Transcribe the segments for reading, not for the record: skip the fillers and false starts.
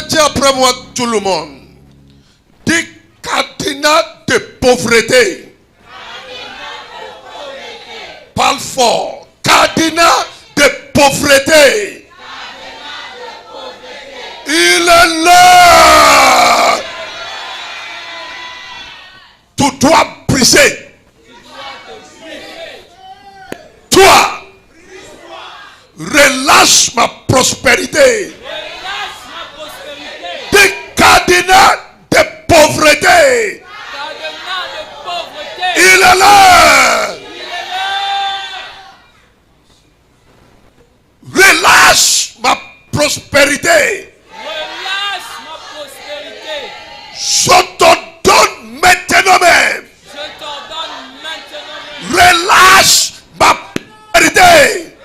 Répétez après moi tout le monde. Des cadenas de pauvreté. Parle fort. Cadenas de pauvreté. Il est là. Tu dois briser. Toi, relâche ma prospérité. Des cadenas de pauvreté. Il est là. Relâche ma prospérité. Je te donne maintenant même. Relâche ma prospérité.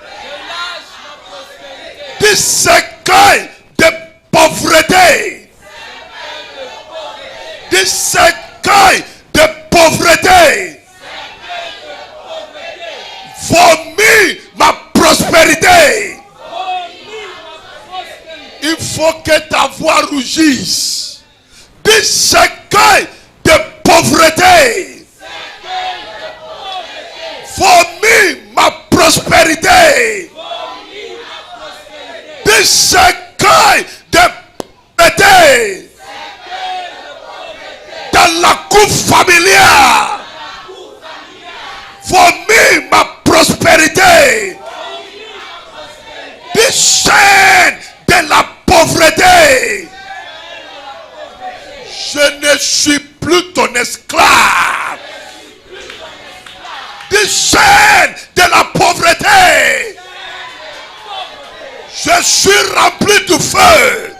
Des cercueils de pauvreté. Des cercueils de pauvreté. Vomis ma prospérité. Il faut que ta voix rougisse. Des cercueils de pauvreté. Vomis ma prospérité. Des cercueils de pauvreté. Dans la coupe familiale. Vomis ma prospérité. Des chaînes de la pauvreté. Je ne suis plus ton esclave. Des chaînes de la pauvreté. Je suis rempli de feu.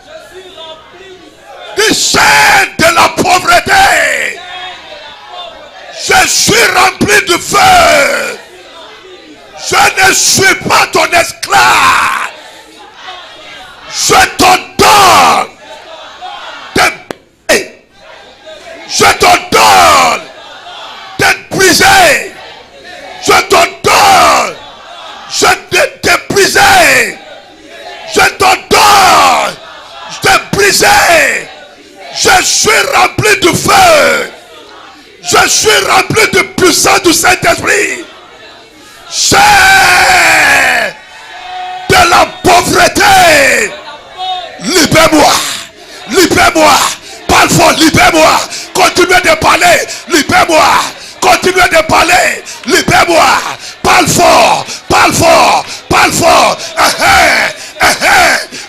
Des chaînes de la pauvreté. Je suis rempli de feu. Je ne suis pas ton esclave. Je te donne. Je te donne d'être brisé. Je te donne d'être brisé. Je te donne d'être brisé. Je suis rempli de feu. Je suis rempli de puissance du Saint-Esprit. J'ai de la pauvreté. Libère-moi. Libère-moi. Parle fort, libère-moi. Continuez de parler, libère-moi. Continuez de parler, libère-moi. Parle fort, parle fort, parle fort.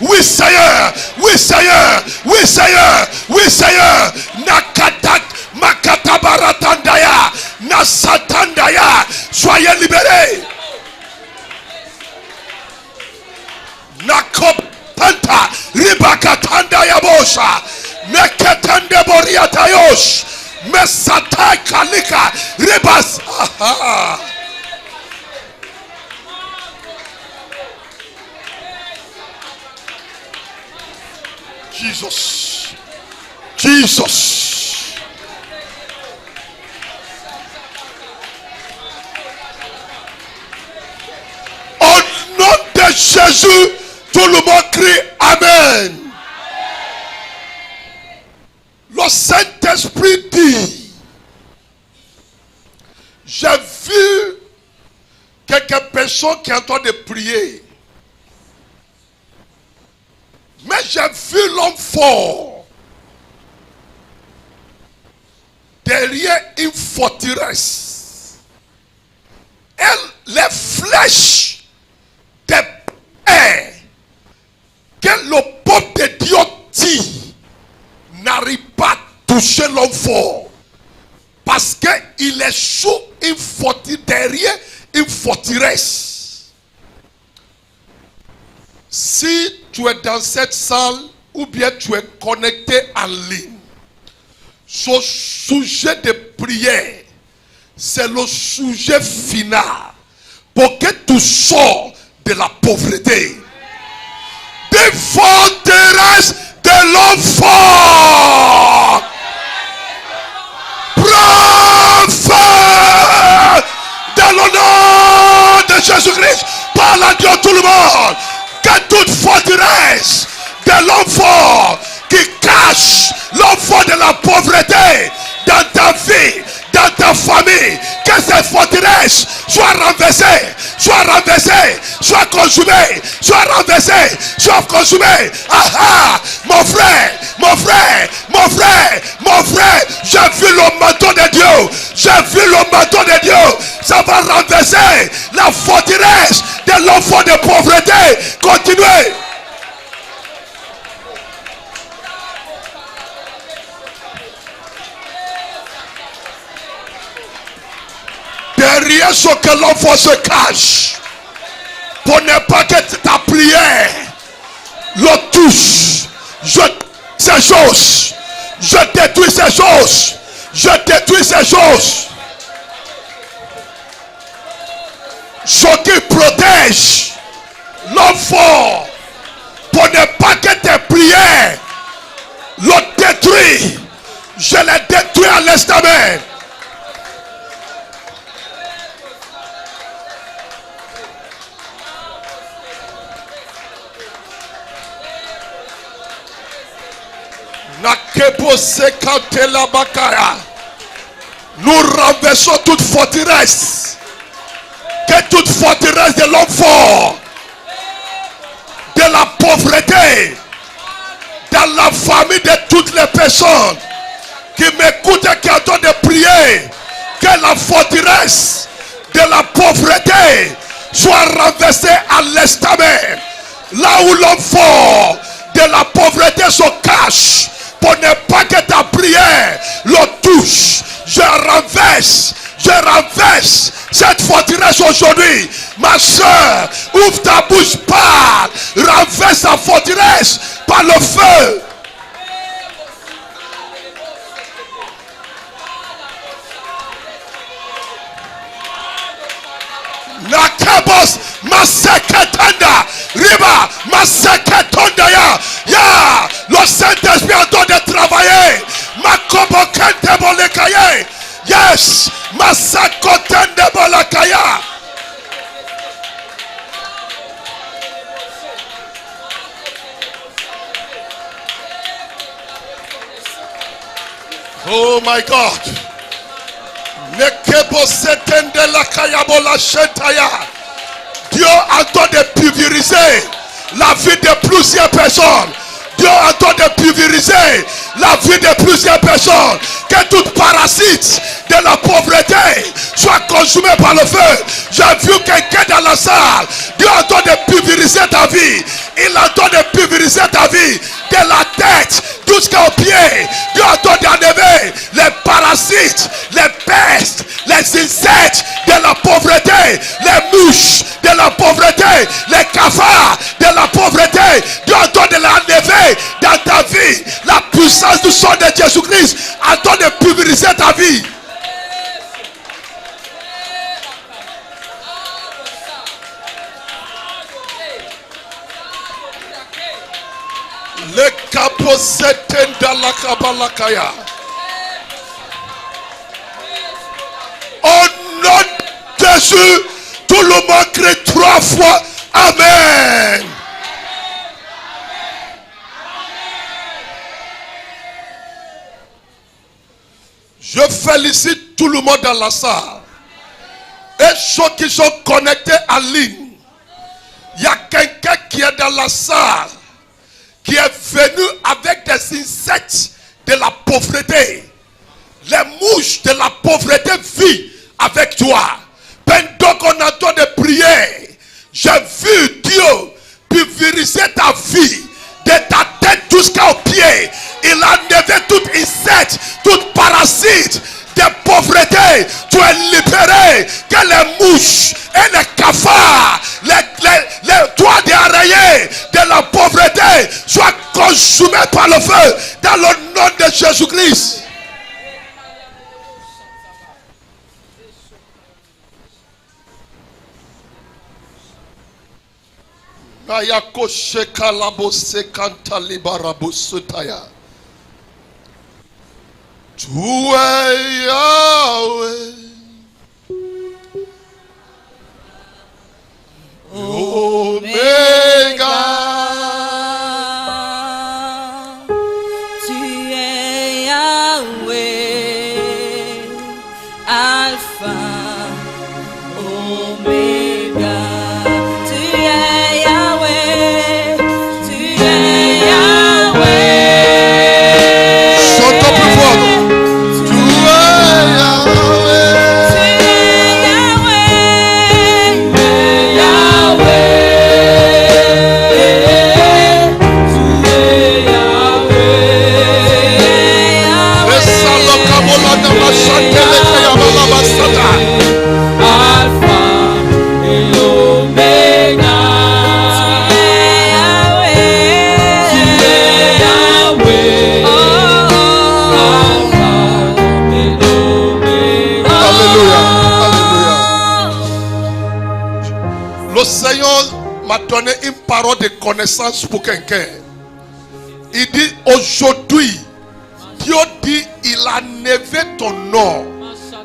Oui Seigneur, oui Seigneur, oui Seigneur, oui Seigneur. Nakatak, makatabaratandaya, nasatandaya. Soyez libérés. Nakopanta, ribakatandaya bosha. Meketende boriatayosh. Mesata kalika ribas. Jesus. Jesus. Au nom de Jésus, tout le monde crie Amen. Le Saint-Esprit dit, j'ai vu quelques personnes qui sont en train de prier. Mais j'ai vu l'homme fort derrière une forteresse. Et les flèches des pères que le peuple de Dieu tire n'arrive pas à toucher l'homme fort. Parce qu'il est sous une forteresse, derrière une forteresse. Si tu es dans cette salle ou bien tu es connecté en ligne, ce sujet de prière, c'est le sujet final pour que tu sors de la pauvreté. Des forteresses de l'homme fort. Prends feu dans le nom de Jésus-Christ. Parle à Dieu tout le monde. Que toute forteresse de l'homme fort qui cache l'enfant de la pauvreté dans ta vie, dans ta famille, que cette forteresse soit renversée, soit renversée, soit consumée, soit renversée, soit consumée. Ah ah, mon frère, mon frère, mon frère, mon frère, j'ai vu le manteau de Dieu, j'ai vu le manteau de Dieu, ça va renverser la forteresse de l'enfant de pauvreté. Continuez. Derrière ce que l'enfant se cache, pour ne pas que ta prière le touche, je ces choses, je détruis ces choses, je détruis ces choses. Ce qui protège l'enfant, pour ne pas que tes prières le détruisent, je les détruis à l'instant même. Nous renversons toute forteresse, que toute forteresse de l'enfant, de la pauvreté, dans la famille de toutes les personnes qui m'écoutent et qui entendent de prier, que la forteresse de la pauvreté soit renversée à l'instant même. Là où l'enfant de la pauvreté se cache, pour ne pas que ta prière le touche, je renverse cette forteresse aujourd'hui. Ma soeur, ouvre ta bouche, parle, renverse la forteresse par le feu. Nakabos Masekatanda Riba Masekatondaya. Ya le Saint-Esprit est en train de travailler. Makobokente Bolekaye. Yes, Masakotende Bolakaya. Oh my God. Dieu entend de pulvériser la vie de plusieurs personnes. Dieu entend de pulvériser la vie de plusieurs personnes. Que toute parasite de la pauvreté soit consumée par le feu. J'ai vu quelqu'un dans la salle. Dieu entend de pulvériser ta vie. Il entend de pulvériser ta vie de la tête jusqu'aux pieds. Dieu entend d'enlever les parasites, les pestes, les insectes de la pauvreté, les mouches de la pauvreté, les cafards de la pauvreté. Dieu entend de l'enlever dans ta vie. La puissance du sang de Jésus-Christ entend de pulvériser ta vie. Le caposeten dans la kabalakaya. Au nom de Jésus, tout le monde crie 3 fois Amen. Je félicite tout le monde dans la salle. Et ceux qui sont connectés en ligne. Il y a quelqu'un qui est dans la salle, qui est venu avec des insectes de la pauvreté. Les mouches de la pauvreté vivent avec toi. Pendant qu'on entend de prier, j'ai vu Dieu pulvériser ta vie de ta tête jusqu'aux pieds. Il a enlevé tout insecte, tout parasite de pauvreté. Tu es libéré. Que les mouches et les cafards, les toits d'araignée de la pauvreté soient consumés par le feu dans le nom de Jésus-Christ. Tu es Yahweh, Omega, Le Seigneur m'a donné une parole de connaissance pour quelqu'un. Il dit aujourd'hui, Dieu dit, il a enlevé ton nom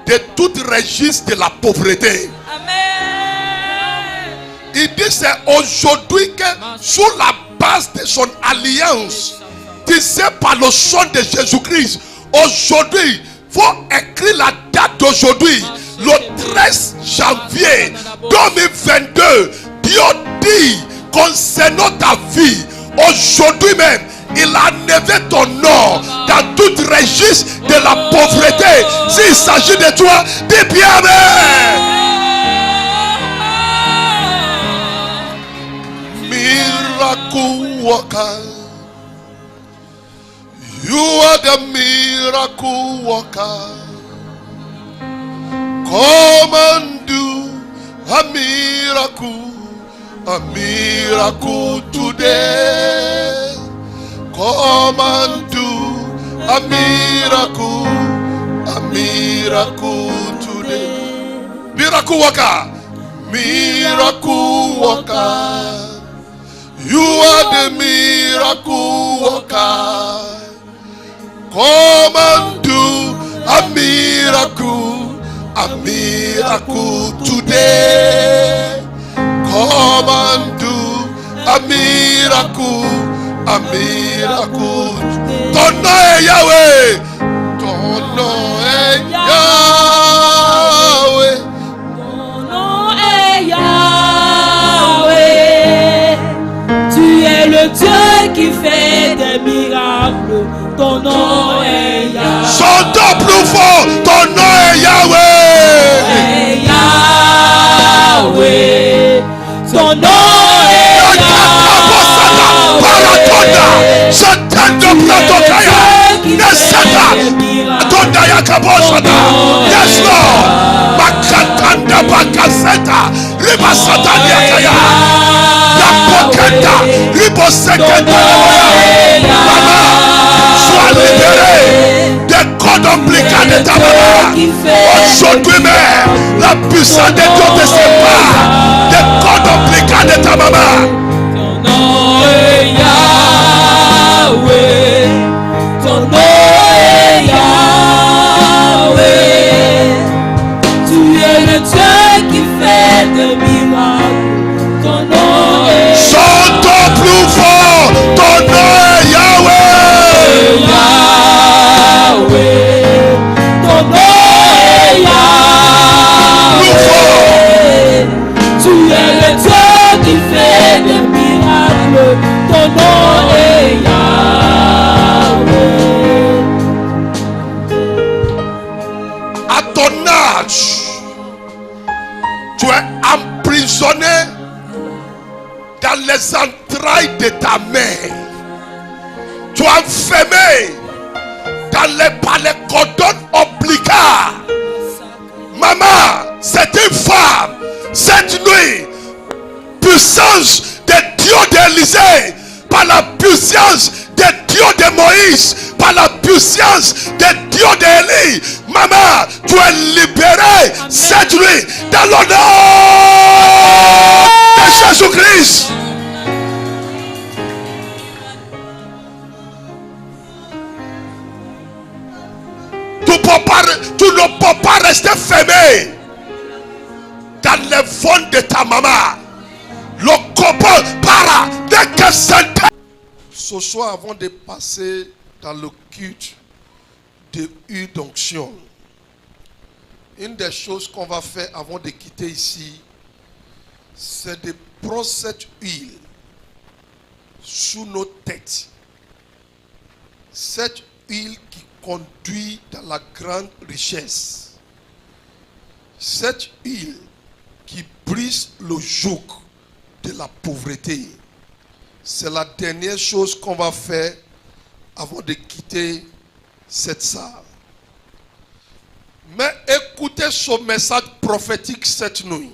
de toute registre de la pauvreté. Amen. Il dit c'est aujourd'hui que sur la base de son alliance, tu sais par le sang de Jésus-Christ, aujourd'hui, il faut écrire la date d'aujourd'hui, le 13 janvier 2022. Dieu dit concernant ta vie, aujourd'hui même, il a enlevé ton nom dans toute registre de la pauvreté. S'il s'agit de toi, dis bien amen. Miracle worker, you are the miracle worker. Come and do a miracle today. Come and do a miracle today. Miracle worker, miracle worker. You are the miracle worker. Come and do a miracle today. Come and do a miracle. Ton nom est Yahweh. Ton nom est Yahweh. Ton nom est Yahweh. Tu es le Dieu qui fait des miracles. Ton nom est Yahweh. Chantons plus fort. Ton nom est Yahweh. Yahweh. Ton nom est yes, Lord. Makatanda bakaseta. Riba satania kaya. Yapokenda. Ribo sekenda. Maman, sois libéré des codes ombiliques de ta maman. Aujourd'hui même, la puissance de Dieu te sépare des codes ombiliques de ta maman. Ton nom est Yahweh. Ton nom est Yahweh. Tu es le Dieu qui fait des miracles. Ton nom est Chantons plus fort. Ton nom est Yahweh. Yahweh. Ton nom est Yahweh. Plus fort. Tu es le Dieu qui fait des miracles. Ton nom est Yahweh. À ton âge, tu es emprisonné dans les entrailles de ta mère. Tu es enfermé par les cordons obligats. Maman, c'est une femme. Cette nuit, puissance de Dieu d'Élisée, par la puissance de Dieu de Moïse, par la puissance de Dieu d'Élie, maman, tu es libéré cette nuit dans le nom de Jésus-Christ. Tu ne peux pas rester fermé dans les ventres de ta maman. Le copain para dès que c'est. Ce soir, avant de passer dans le culte de huile d'onction, une des choses qu'on va faire avant de quitter ici, c'est de prendre cette huile sous nos têtes. Cette huile qui conduit dans la grande richesse. Cette huile qui brise le joug de la pauvreté. C'est la dernière chose qu'on va faire avant de quitter cette salle. Mais écoutez ce message prophétique cette nuit.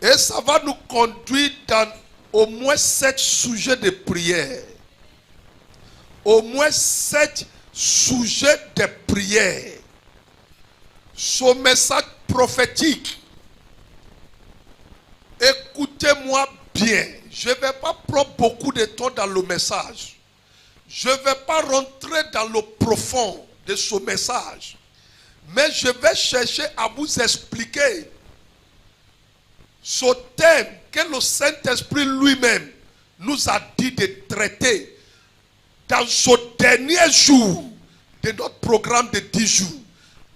Et ça va nous conduire dans au moins 7 sujets de prière. Au moins 7 sujets de prière. Ce message prophétique. Et Écoutez-moi bien. Je ne vais pas prendre beaucoup de temps dans le message. Je ne vais pas rentrer dans le profond de ce message. Mais je vais chercher à vous expliquer ce thème que le Saint-Esprit lui-même nous a dit de traiter dans ce dernier jour de notre programme de 10 jours.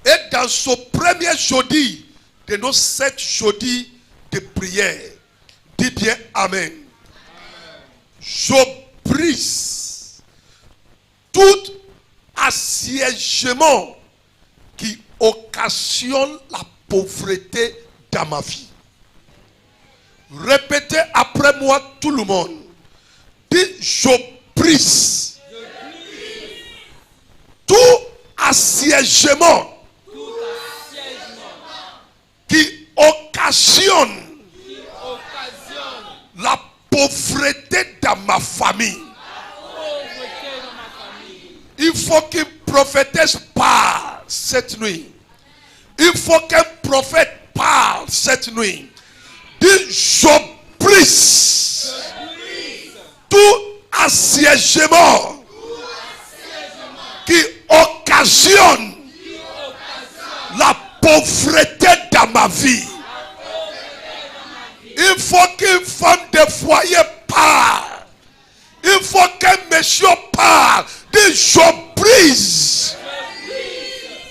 Et dans ce premier jeudi de nos 7 jeudis de prière. Dis bien Amen. Je brise tout assiégement qui occasionne la pauvreté dans ma vie. Répétez après moi tout le monde. Dis je brise tout assiégement qui occasionne la pauvreté dans ma famille. Il faut qu'un prophétesse parle cette nuit. Il faut qu'un prophète parle cette nuit. Dis je brise tout assiégement qui occasionne la pauvreté dans ma vie. Il faut qu'une femme de foyer parle. Il faut qu'un monsieur parle. Dis je brise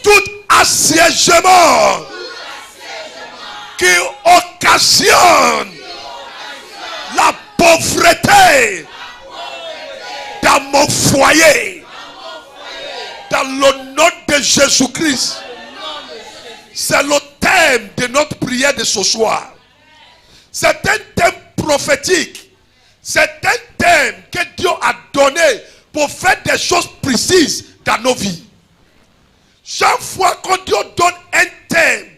tout assiégement qui occasionne la pauvreté dans mon foyer. Dans le nom de Jésus-Christ. C'est le thème de notre prière de ce soir. C'est un thème prophétique. C'est un thème que Dieu a donné pour faire des choses précises dans nos vies. Chaque fois que Dieu donne un thème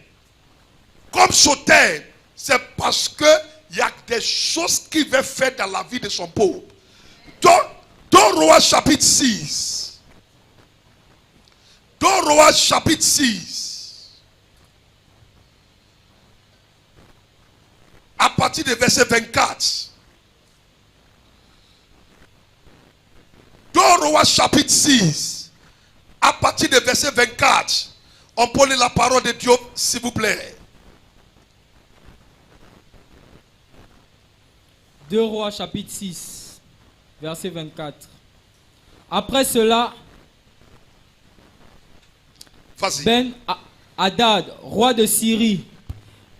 comme ce thème, c'est parce qu'il y a des choses qu'il veut faire dans la vie de son peuple. Dans Rois chapitre 6. Dans Rois chapitre 6. À partir du verset 24. Dans Rois chapitre 6. À partir du verset 24. On peut lire la parole de Dieu, s'il vous plaît. 2 Rois chapitre 6, verset 24. Après cela, Ben-Hadad, roi de Syrie,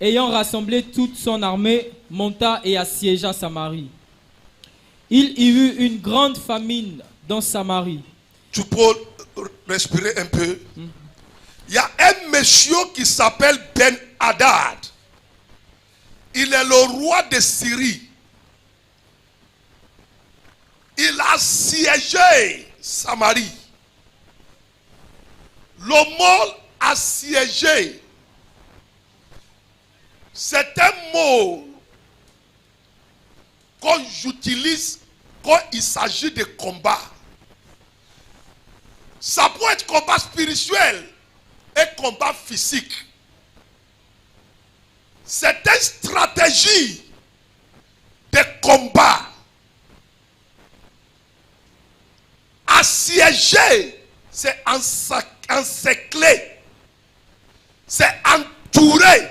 ayant rassemblé toute son armée, monta et assiégea Samarie. Il y eut une grande famine dans Samarie. Tu peux respirer un peu. Il y a un monsieur qui s'appelle Ben-Hadad. Il est le roi de Syrie. Il a assiégé Samarie. Le mot assiégé, c'est un mot qu'on utilise quand il s'agit de combat. Ça peut être combat spirituel et combat physique. C'est une stratégie de combat. Assiéger, c'est encercler, c'est entourer,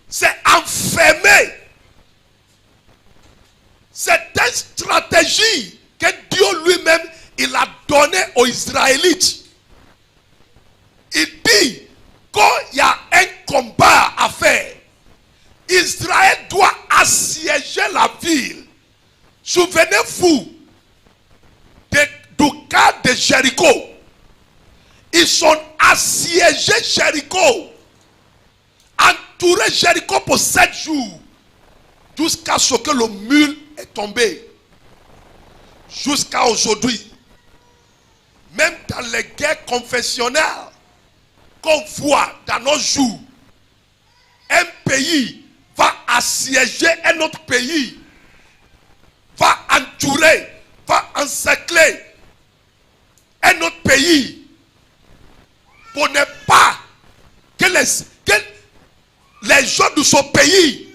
c'est enfermer. C'est une stratégie que Dieu lui-même il a donnée aux Israélites. Il dit qu'il y a un combat à faire. Israël doit assiéger la ville. Souvenez-vous du cas de Jéricho. Ils sont assiégés Jéricho. Entouré Jéricho pour 7 jours. Jusqu'à ce que le mur est tombé. Jusqu'à aujourd'hui. Même dans les guerres confessionnelles qu'on voit dans nos jours. Un pays va assiéger un autre pays. Va entourer, va encercler un autre pays pour ne pas que les gens de ce pays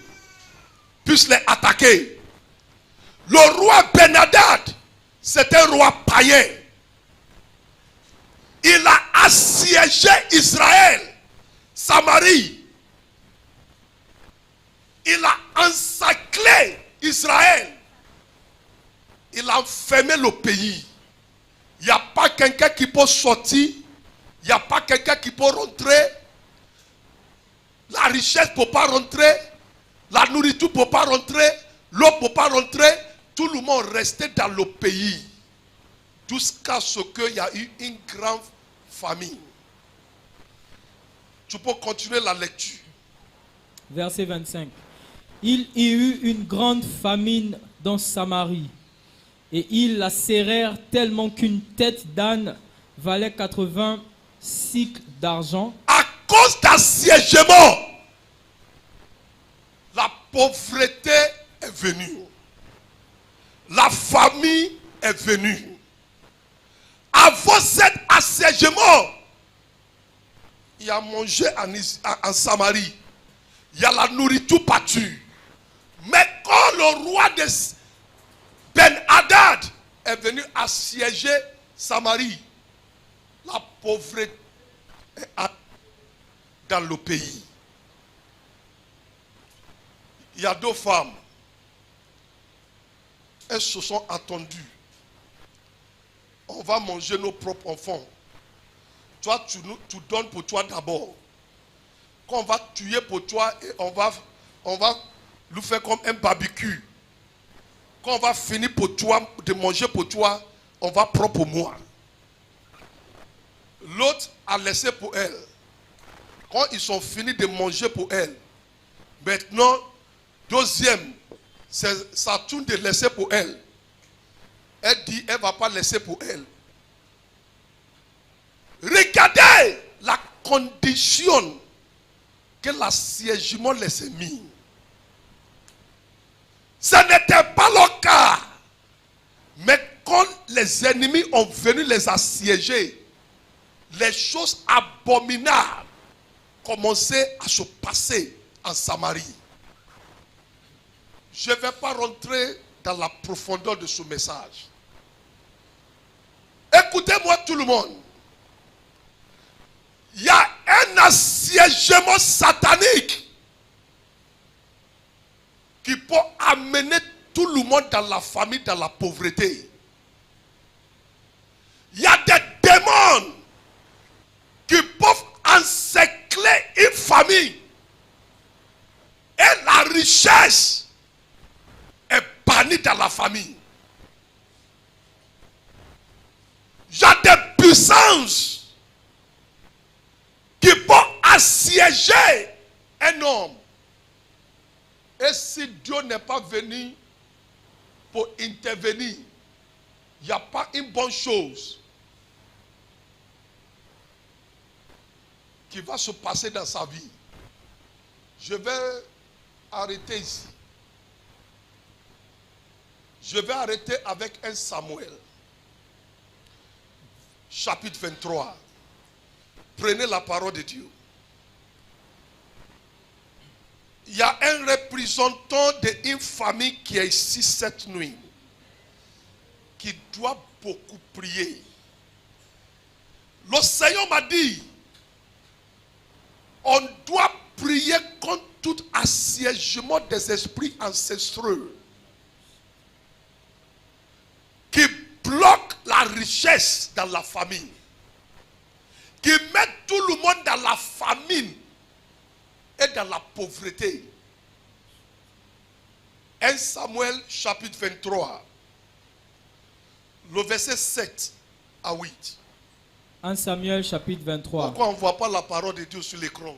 puisse les attaquer. Le roi Ben-Hadad, c'est un roi païen. Il a assiégé Israël, Samarie. Il a encerclé Israël. Il a enfermé le pays. Il n'y a pas quelqu'un qui peut sortir. Il n'y a pas quelqu'un qui peut rentrer. La richesse ne peut pas rentrer. La nourriture ne peut pas rentrer. L'eau ne peut pas rentrer. Tout le monde restait dans le pays. Jusqu'à ce qu'il y a eu une grande famine. Tu peux continuer la lecture. Verset 25. Il y eut une grande famine dans Samarie, et ils la serrèrent tellement qu'une tête d'âne valait 80 cycles d'argent. À cause d'assiégement, la pauvreté est venue. La famille est venue. Avant cet assiégement, il y a mangé en Samarie. Il y a la nourriture partout. Mais quand le roi de Ben-Hadad est venu assiéger Samarie, la pauvreté est dans le pays. Il y a deux femmes. Elles se sont attendues. On va manger nos propres enfants. Toi, tu donnes pour toi d'abord. Quand on va tuer pour toi, et on va lui faire comme un barbecue. Quand on va finir pour toi, de manger pour toi, on va prendre pour moi. L'autre a laissé pour elle. Quand ils sont finis de manger pour elle, maintenant, deuxième, ça tourne de laisser pour elle. Elle dit, elle ne va pas laisser pour elle. Regardez la condition que l'assiégement les a mis. Ce n'était pas le cas. Mais quand les ennemis ont venu les assiéger, les choses abominables commençaient à se passer en Samarie. Je ne vais pas rentrer dans la profondeur de ce message. Écoutez-moi tout le monde. Il y a un assiégement satanique qui peut amener tout le monde dans la famille, dans la pauvreté. Il y a des démons qui peuvent encercler une famille. Et la richesse est bannie dans la famille. Il y a des puissances qui peut assiéger un homme. Et si Dieu n'est pas venu pour intervenir, il n'y a pas une bonne chose qui va se passer dans sa vie. Je vais arrêter ici. Je vais arrêter avec 1 Samuel, chapitre 23. Prenez la parole de Dieu. Il y a un représentant d'une famille qui est ici cette nuit, qui doit beaucoup prier. Le Seigneur m'a dit, on doit prier contre tout assiégement des esprits ancestraux qui bloquent la richesse dans la famille, qui mettent tout le monde dans la famine et dans la pauvreté. 1 Samuel chapitre 23, le verset 7 à 8. 1 Samuel chapitre 23. Pourquoi on ne voit pas la parole de Dieu sur l'écran?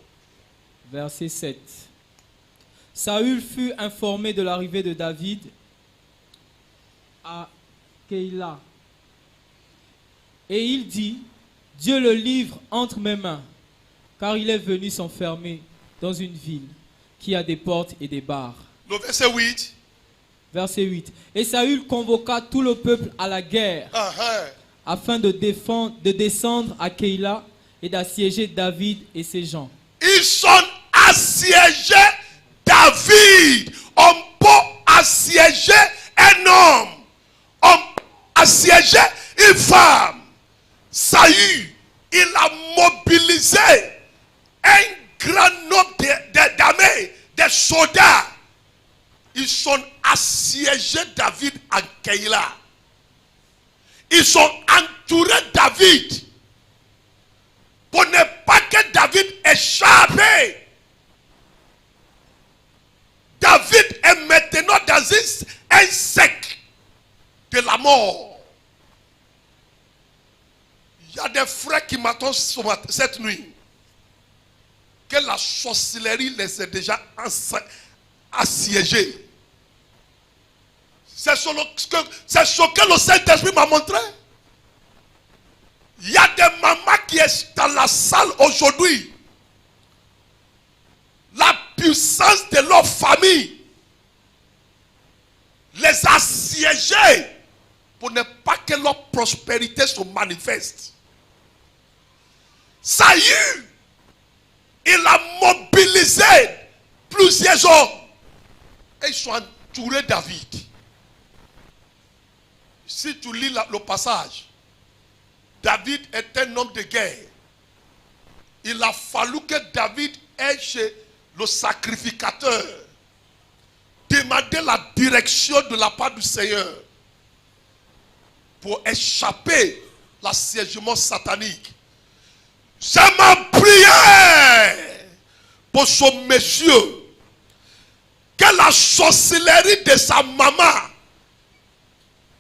Verset 7. Saül fut informé de l'arrivée de David à Keïla. Et il dit, Dieu le livre entre mes mains, car il est venu s'enfermer dans une ville qui a des portes et des barres. Le verset 8. Verset 8. Et Saül convoqua tout le peuple à la guerre, afin de descendre à Keïla et d'assiéger David et ses gens. Ils sont assiégés David. On peut une femme, Saül, il a mobilisé un grand nombre d'armées, des soldats. Ils sont assiégés David en Keïla. Ils ont entouré David pour ne pas que David échappe. David est maintenant dans un cercle de la mort. Il y a des frères qui m'attendent cette nuit que la sorcellerie les a déjà assiégés. C'est ce que le Saint-Esprit m'a montré. Il y a des mamans qui sont dans la salle aujourd'hui. La puissance de leur famille les a assiégés pour ne pas que leur prospérité se manifeste. Saül, il a mobilisé plusieurs hommes et ils sont entourés David. Si tu lis le passage, David est un homme de guerre. Il a fallu que David aille chez le sacrificateur demander la direction de la part du Seigneur pour échapper à l'assiégement satanique. C'est ma prière pour ce monsieur que la sorcellerie de sa maman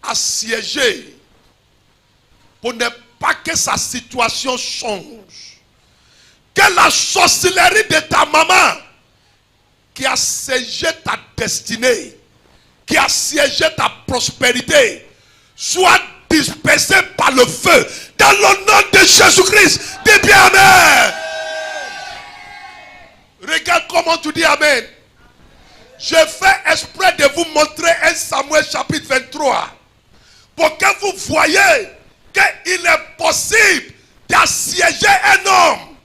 assiégé pour ne pas que sa situation change. Que la sorcellerie de ta maman qui a assiégé ta destinée, qui a assiégé ta prospérité, soit dispersée par le feu dans le nom de Jésus-Christ. Dis bien amen. Regarde comment tu dis amen. Je fais exprès de vous montrer 1 Samuel chapitre 23 pour que vous voyez qu'il est possible d'assiéger un homme,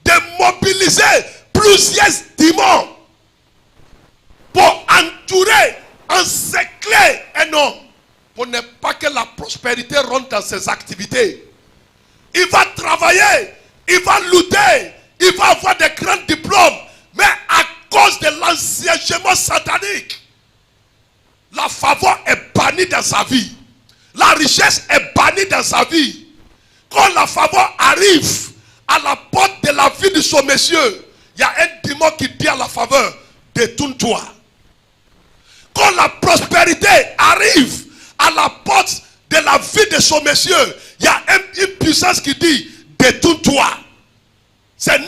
de mobiliser plusieurs démons pour entourer, encercler un homme, pour ne pas que la prospérité rentre dans ses activités. Il va travailler, il va lutter, il va avoir des grands diplômes, mais à cause de l'assiégement satanique, la faveur est bannie dans sa vie. La richesse est bannie dans sa vie. Quand la faveur arrive à la porte de la vie de ce monsieur, il y a un démon qui dit à la faveur, détourne-toi. Quand la prospérité arrive à la porte de la vie de ce monsieur, il y a une puissance qui dit, détourne-toi. C'est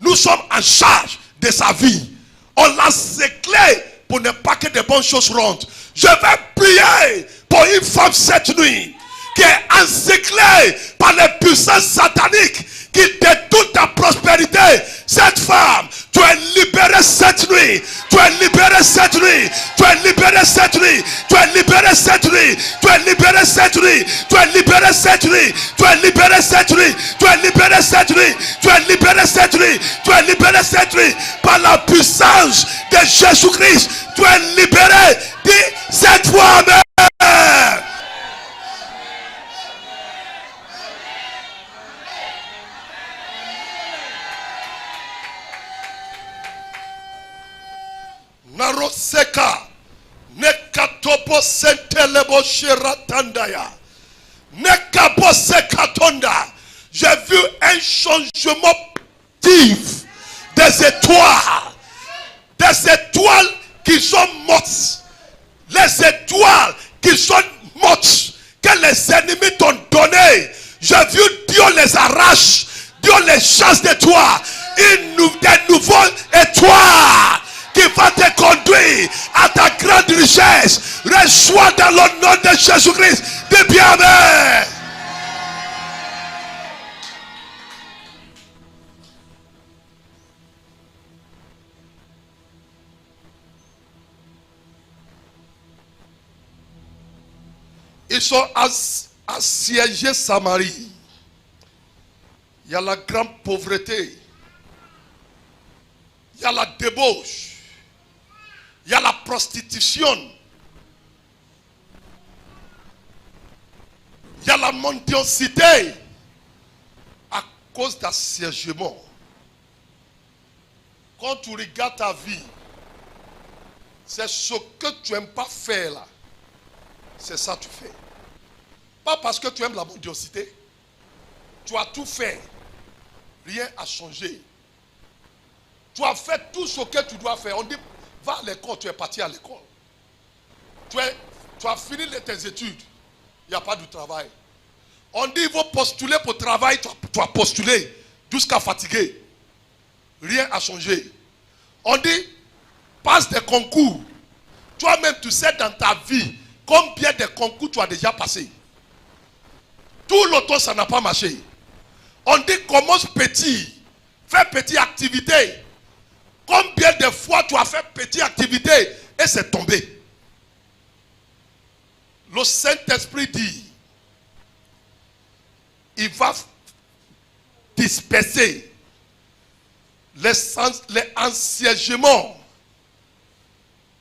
nous sommes en charge de sa vie. On l'a séclé pour ne pas que de bonnes choses rentrent. Je vais prier pour une femme cette nuit qui est encerclée par les puissances sataniques qui détournent ta prospérité. Cette femme, tu es libérée cette nuit. Tu es libérée cette nuit. Tu es libérée cette nuit. Tu es libérée cette nuit. Tu es libérée cette nuit. Tu es libérée cette nuit. Tu es libérée cette nuit. Tu es libérée cette nuit. Tu es libérée cette nuit. Tu es libérée cette nuit. Par la puissance de Jésus-Christ, tu es libérée. Dis cette fois amen. Naroseka nekatopo sentelebo shiratandaya nekabo sekatonda. J'ai vu un changement actif des étoiles qui sont mortes, les étoiles qui sont mortes que les ennemis t'ont donné. J'ai vu Dieu les arrache, Dieu les chasse de toi, des nouveaux étoiles qui va te conduire à ta grande richesse. Reçois dans le nom de Jésus-Christ. Dis bien amen. Ils sont assiégés Samarie. Il y a la grande pauvreté. Il y a la débauche. Il y a la prostitution. Il y a la mendicité à cause d'assiégement. Quand tu regardes ta vie, c'est ce que tu n'aimes pas faire là. C'est ça que tu fais. Pas parce que tu aimes la mendicité. Tu as tout fait. Rien n'a changé. Tu as fait tout ce que tu dois faire. On dit, va à l'école, tu es parti à l'école. Tu as fini tes études. Il n'y a pas de travail. On dit, il faut postuler pour travail. Tu as postulé jusqu'à fatiguer. Rien n'a changé. On dit, passe des concours. Toi-même, tu sais dans ta vie combien de concours tu as déjà passé. Tout le temps, ça n'a pas marché. On dit, commence petit. Fais petite activité. Combien de fois tu as fait petite activité et c'est tombé. Le Saint-Esprit dit, il va disperser les ensiégements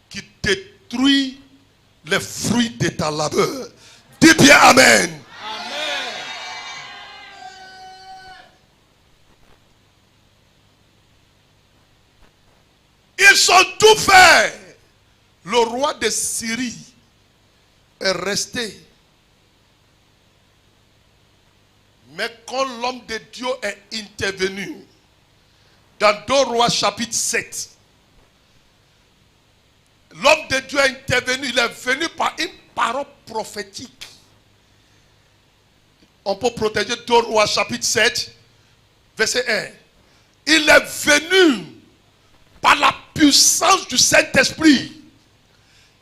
qui détruisent les fruits de ta labeur. Dis bien Amen. Amen. Ils ont tout fait. Le roi de Syrie est resté. Mais quand l'homme de Dieu est intervenu, dans 2 Rois chapitre 7, l'homme de Dieu est intervenu, il est venu par une parole prophétique. On peut protéger 2 Rois chapitre 7, verset 1. Il est venu par la puissance du Saint-Esprit.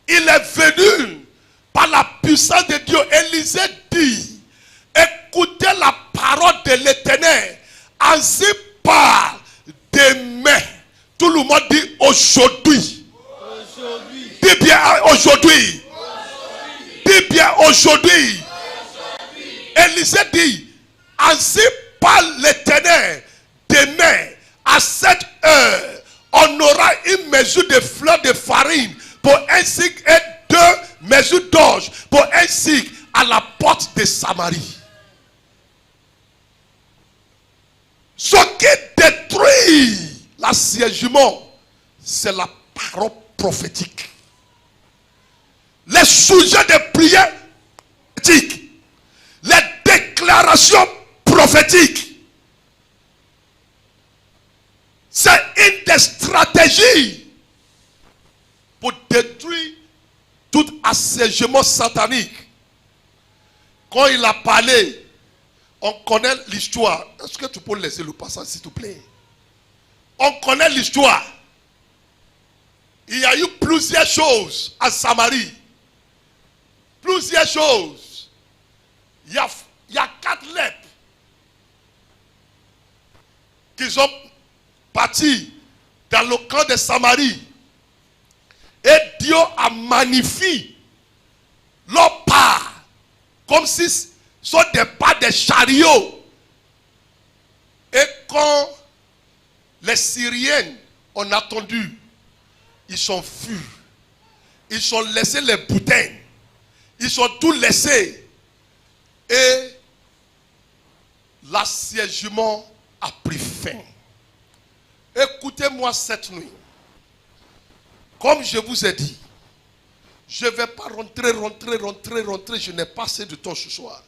Il est venu par la puissance de Dieu. Élisée dit, écoutez la parole de l'Éternel. Ainsi parle demain. Tout le monde dit aujourd'hui. Aujourd'hui. Dis bien aujourd'hui. Dis bien aujourd'hui. Élisée dit, ainsi parle l'Éternel. Demain, à cette heure, on aura une mesure de fleurs de farine pour un cycle et 2 mesures d'orge pour un cycle à la porte de Samarie. Ce qui détruit l'assiégement, c'est la parole prophétique. Les sujets de prière prophétique, les déclarations prophétiques. C'est une des stratégies pour détruire tout assiégement satanique. Quand il a parlé, on connaît l'histoire. Est-ce que tu peux laisser le passage, s'il te plaît? On connaît l'histoire. Il y a eu plusieurs choses à Samarie. Plusieurs choses. Il y a 4 lèpres qui ont parti dans le camp de Samarie. Et Dieu a magnifié leur pas comme si ce sont des pas de chariots. Et quand les Syriens ont attendu, ils sont fus. Ils ont laissé les bouteilles. Ils ont tout laissé. Et l'assiégement a pris fin. Écoutez-moi cette nuit. Comme je vous ai dit, je ne vais pas rentrer. Je n'ai pas assez de temps ce soir.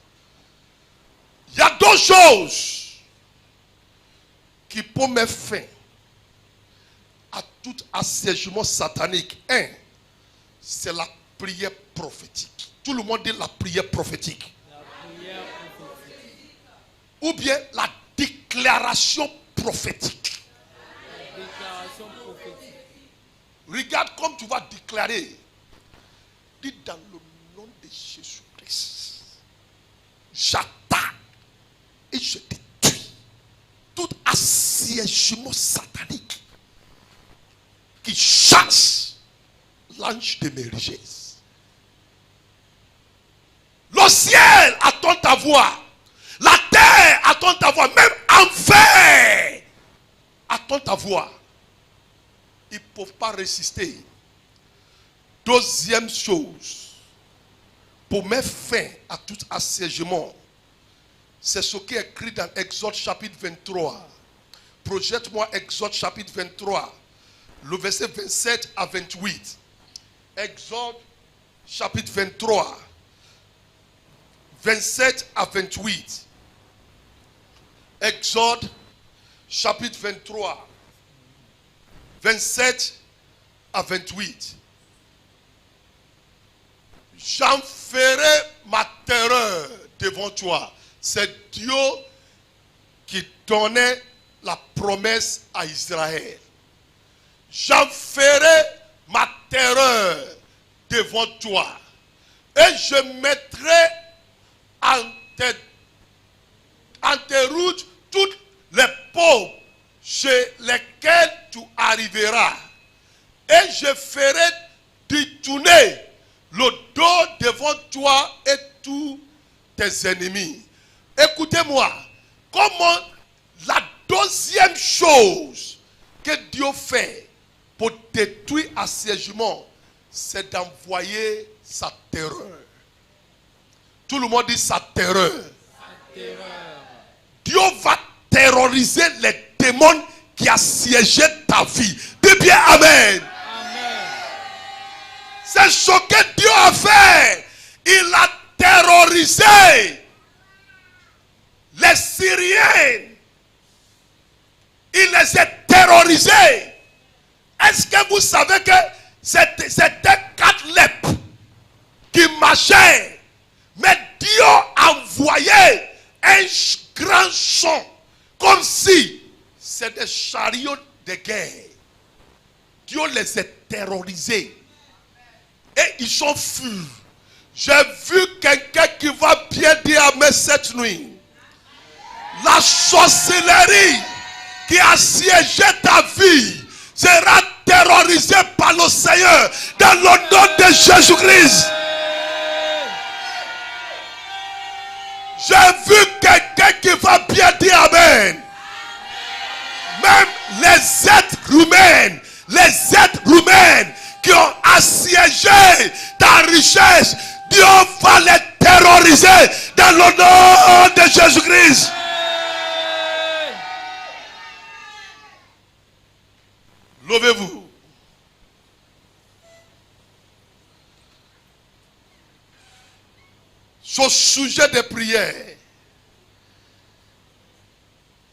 Il y a 2 choses qui peuvent mettre fin à tout assiégement satanique. 1, c'est la prière prophétique. Tout le monde dit la prière prophétique. La prière prophétique. Ou bien la déclaration prophétique. Déclaration prophétique. Regarde comme tu vas déclarer. Dis dans le nom de Jésus-Christ. J'attaque et je détruis tout assiégement satanique qui chasse l'ange de mes richesses. Le ciel attend ta voix. La terre attend ta voix. Même enfer attend ta voix. Ils ne peuvent pas résister. Deuxième chose, pour mettre fin à tout assiégement. C'est ce qui est écrit dans Exode chapitre 23. Projette-moi Exode chapitre 23, le verset 27 à 28. Exode chapitre 23, 27 à 28. Exode chapitre 23, 27 à 28. J'en ferai ma terreur devant toi. C'est Dieu qui donnait la promesse à Israël. J'en ferai ma terreur devant toi. Et je mettrai en tes routes toutes les pauvres chez lesquels tu arriveras. Et je ferai détourner le dos devant toi et tous tes ennemis. Écoutez-moi, comment la deuxième chose que Dieu fait pour détruire assiégement, c'est d'envoyer sa terreur. Tout le monde dit sa terreur. Sa terreur. Dieu va terroriser les démons qui assiégeaient ta vie. Dis bien Amen. Amen. C'est ce que Dieu a fait. Il a terrorisé les Syriens. Il les a terrorisés. Est-ce que vous savez que c'était 4 lèpres qui marchaient, mais Dieu a envoyé un grand son, comme si c'était des chariots de guerre. Dieu les a terrorisés. Et ils sont fous. J'ai vu quelqu'un qui va bien dire amen cette nuit. La sorcellerie qui a assiégé ta vie sera terrorisée par le Seigneur dans le nom de Jésus-Christ. J'ai vu quelqu'un qui va bien dire amen. Même les êtres humains qui ont assiégé ta richesse, Dieu va les terroriser dans le nom de Jésus-Christ. Levez-vous. Sur sujet de prière,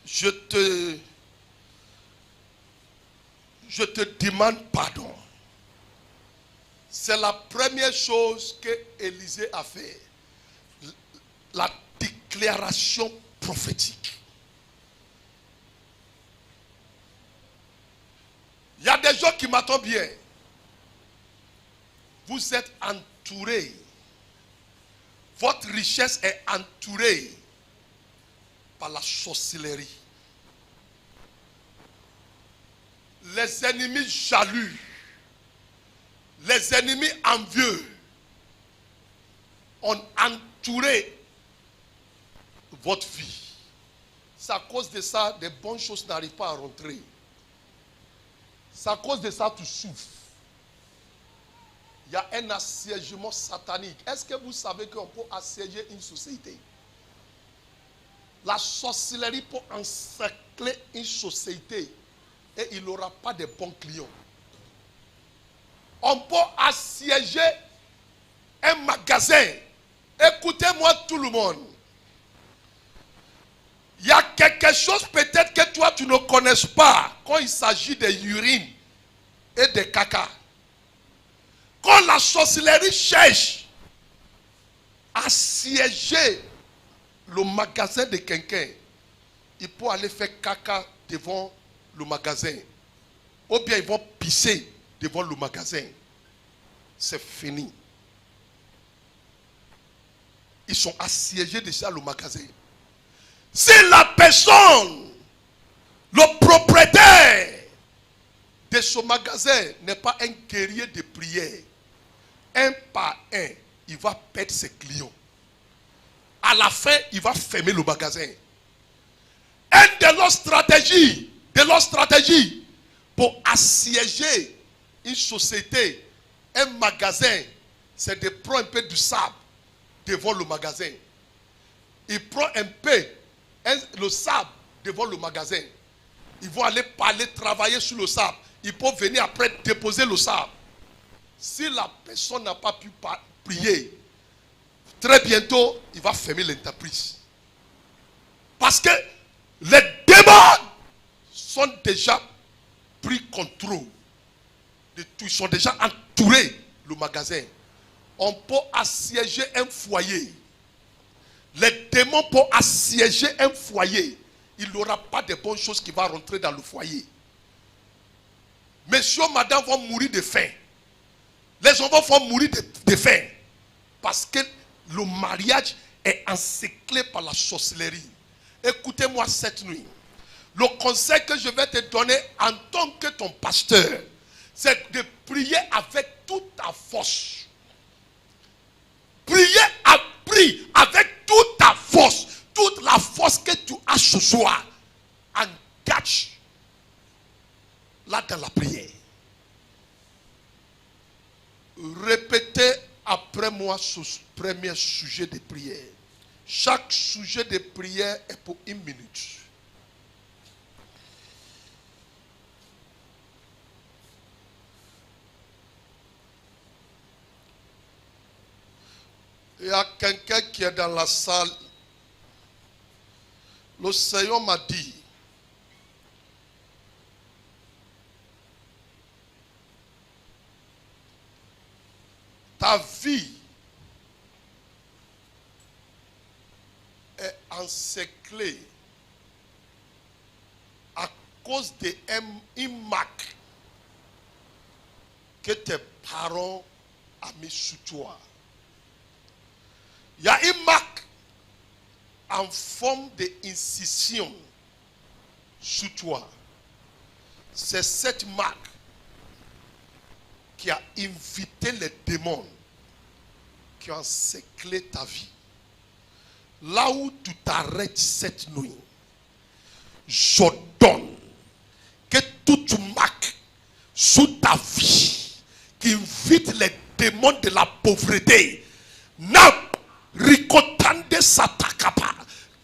je te demande pardon. C'est la première chose que Élisée a fait. La déclaration prophétique. Il y a des gens qui m'attendent bien. Vous êtes entourés. Votre richesse est entourée par la sorcellerie. Les ennemis jaloux, les ennemis envieux ont entouré votre vie. C'est à cause de ça, des bonnes choses n'arrivent pas à rentrer. C'est à cause de ça que tu souffres. Il y a un assiégement satanique. Est-ce que vous savez qu'on peut assiéger une société? La sorcellerie peut encercler une société et il n'aura pas de bons clients. On peut assiéger un magasin. Écoutez-moi tout le monde. Il y a quelque chose peut-être que toi tu ne connais pas quand il s'agit de urine et de caca. Quand la sorcellerie cherche à assiéger le magasin de quelqu'un, il peut aller faire caca devant le magasin. Ou bien ils vont pisser devant le magasin. C'est fini. Ils sont assiégés déjà le magasin. Si la personne, le propriétaire de ce magasin n'est pas un guerrier de prière, un par un, il va perdre ses clients. À la fin, il va fermer le magasin. Une de leurs stratégies pour assiéger une société, un magasin, c'est de prendre un peu du sable devant le magasin. Il prend un peu, le sable devant le magasin. Ils vont aller parler, travailler sur le sable. Ils peuvent venir après déposer le sable. Si la personne n'a pas pu prier, très bientôt, il va fermer l'entreprise. Parce que les démons sont déjà pris contrôle de tout. Ils sont déjà entourés le magasin. On peut assiéger un foyer. Les démons peuvent assiéger un foyer. Il n'y aura pas de bonnes choses qui vont rentrer dans le foyer. Messieurs, madame vont mourir de faim. Les enfants vont mourir de faim. Parce que le mariage est encerclé par la sorcellerie. Écoutez-moi cette nuit. Le conseil que je vais te donner en tant que ton pasteur, c'est de prier avec toute ta force. Prie avec toute ta force. Toute la force que tu as ce soir. Engage là dans la prière. Répétez après moi ce premier sujet de prière. Chaque sujet de prière est pour 1 minute. Il y a quelqu'un qui est dans la salle. Le Seigneur m'a dit, ta vie est encerclée à cause d'une marque que tes parents ont mis sur toi. Il y a une marque en forme d'incision sur toi. C'est cette marque qui a invité les démons qui ont encerclé ta vie. Là où tu t'arrêtes cette nuit, j'ordonne que toute marque sous ta vie qui invite les démons de la pauvreté, n'a ricotande satakapa,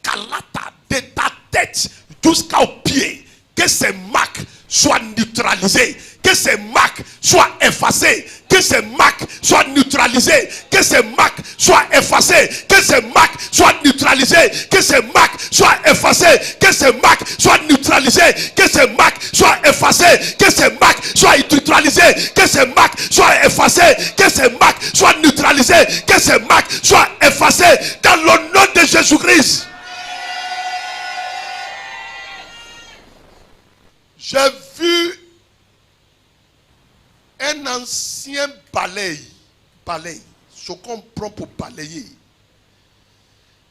kalata de ta tête jusqu'au pied, que ces marques soient neutralisées, que ces marques soient effacées, que ces marques soient neutralisées, que ces marques soient effacées, que ces marques soient neutralisées, que ces marques soient effacées, que ces marques soient neutralisées, que ces marques soient effacées, que ces marques soient neutralisées, que ces marques soient effacées, que ces marques soient neutralisées, que ces marques soient effacées dans le nom de Jésus-Christ. J'ai vu un ancien balai, ce qu'on prend pour balayer.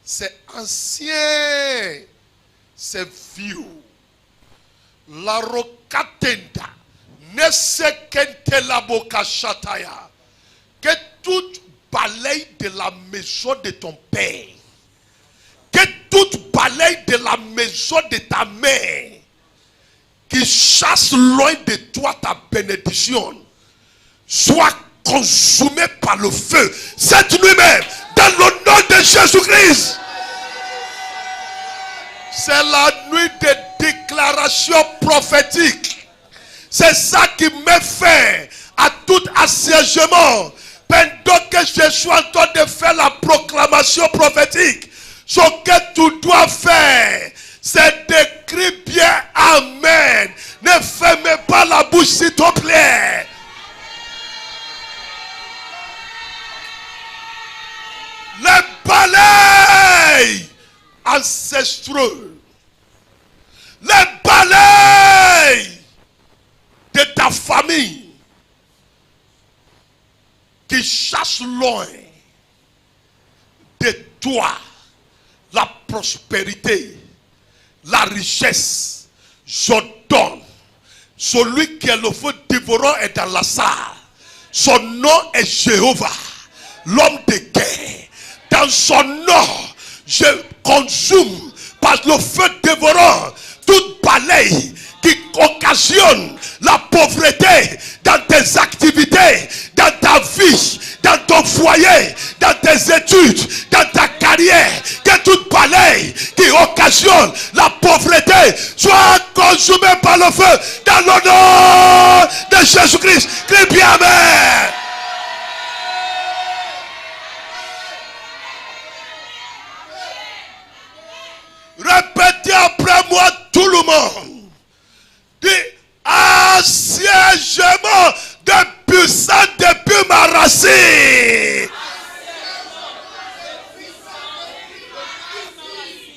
C'est ancien, c'est vieux. La rocatenda, ne se kente la boca chataya. Que tout balaye de la maison de ton père, que tout balaye de la maison de ta mère, qui chasse loin de toi ta bénédiction, soit consumé par le feu cette nuit même, dans le nom de Jésus-Christ. C'est la nuit de déclaration prophétique. C'est ça qui me fait à tout assiégement. Pendant que je suis en train de faire la proclamation prophétique, ce que tu dois faire, c'est d'écrire bien Amen. Ne fermez pas la bouche s'il te plaît. Les balais ancestraux, les balais de ta famille qui chassent loin de toi la prospérité, la richesse, j'ordonne. Celui qui est le feu dévorant est dans la salle. Son nom est Jéhovah, l'homme de guerre. Dans son nom, je consume par le feu dévorant toute balaye qui occasionne la pauvreté dans tes activités, dans ta vie, dans ton foyer, dans tes études, consumé par le feu dans le nom de Jésus-Christ. Crie bien amen. Répétez après moi tout le monde. Dis assiègement de puissance depuis ma racine.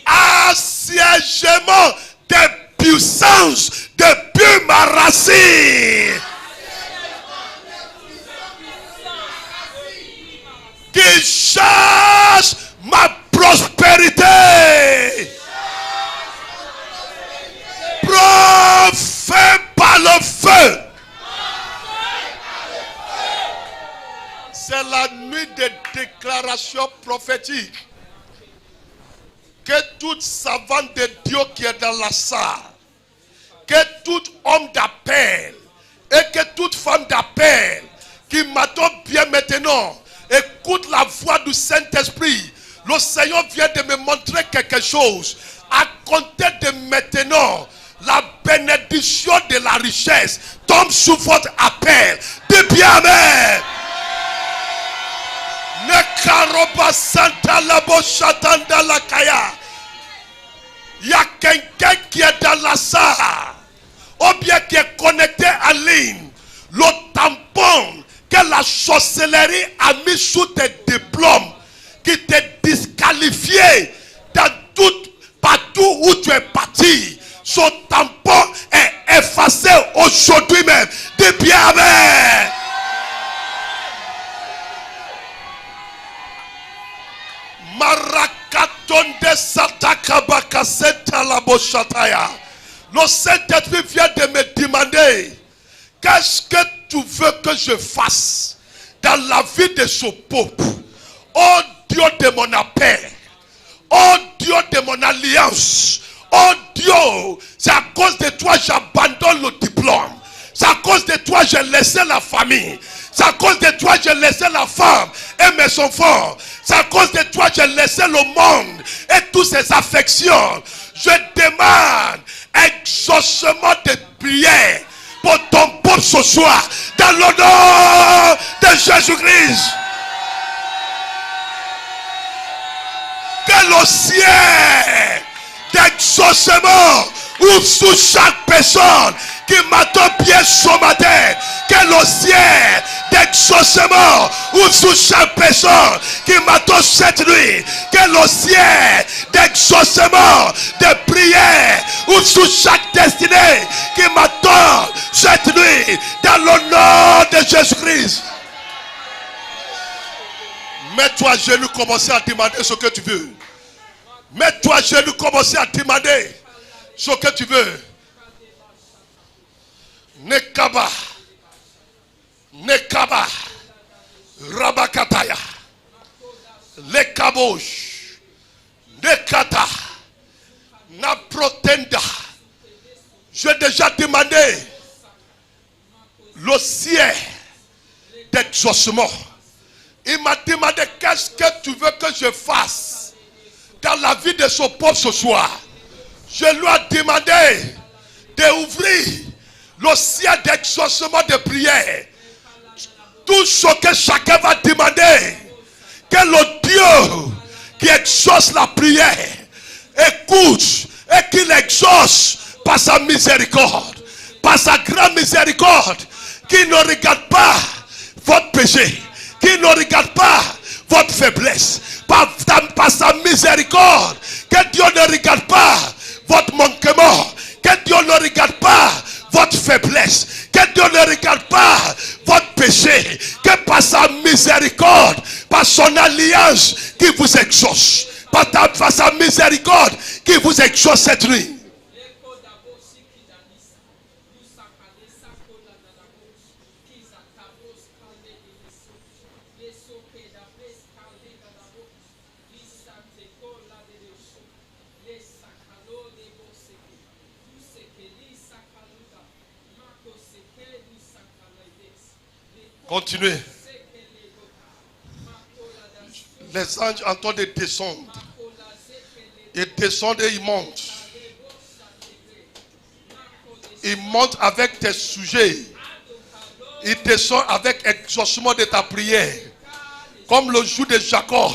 Assiègement de puissance depuis ma racine. Qui chasse ma prospérité. Prends fin par le feu. C'est la nuit des déclarations prophétiques. Que toute savante de Dieu qui est dans la salle, que tout homme d'appel et que toute femme d'appel qui m'attend bien maintenant, écoute la voix du Saint-Esprit. Le Seigneur vient de me montrer quelque chose. À compter de maintenant, la bénédiction de la richesse tombe sur votre appel. Dis bien amen. Il y a quelqu'un qui est dans la salle, ou bien qui est connecté en ligne. Le tampon que la sorcellerie a mis sous tes diplômes, qui t'est disqualifié partout où tu es parti. Son tampon est effacé aujourd'hui même. Dis bien amen. Marakatonde satakabakaseta la boshataya. Le Saint-Esprit vient de me demander, qu'est-ce que tu veux que je fasse dans la vie de ce peuple? Oh Dieu de mon appel, oh Dieu de mon alliance, oh Dieu, c'est à cause de toi j'abandonne le diplôme. C'est à cause de toi j'ai laissé la famille. C'est à cause de toi j'ai laissé la femme et mes enfants. C'est à cause de toi j'ai laissé le monde et toutes ses affections. Je demande exaucement de prière pour ton peuple ce soir. Dans le nom de Jésus-Christ. Que le ciel d'exaucement ouvre sur chaque personne qui m'attend bien ce matin. Que le ciel d'exaucement ouvre sur chaque personne qui m'attend cette nuit. Que le ciel d'exaucement, de prière ouvre sur chaque destinée qui m'attend cette nuit. Dans le nom de Jésus-Christ. Mets-toi à genoux, commencer à demander ce que tu veux. Mets-toi à genoux, commencer à demander ce que tu veux. Nekaba, Nekaba, Rabakataya, Lekabosh, Nekata, Naprotenda. J'ai déjà demandé le ciel d'exaucement. Il m'a demandé qu'est-ce que tu veux que je fasse dans la vie de ce peuple ce soir. Je lui ai demandé d'ouvrir le ciel d'exaucement de prière. Tout ce que chacun va demander, que le Dieu qui exauce la prière écoute et qu'il exauce par sa miséricorde, par sa grande miséricorde, qui ne regarde pas votre péché, qui ne regarde pas votre faiblesse, par sa miséricorde, que Dieu ne regarde pas votre manquement, que Dieu ne regarde pas votre faiblesse, que Dieu ne regarde pas votre péché, que par sa miséricorde, par son alliance qui vous exauce, par sa miséricorde qui vous exauce cette nuit. Continuez. Les anges entendent descendre. Ils descendent et ils montent. Il monte avec tes sujets. Il descend avec exaucement de ta prière. Comme le jour de Jacob.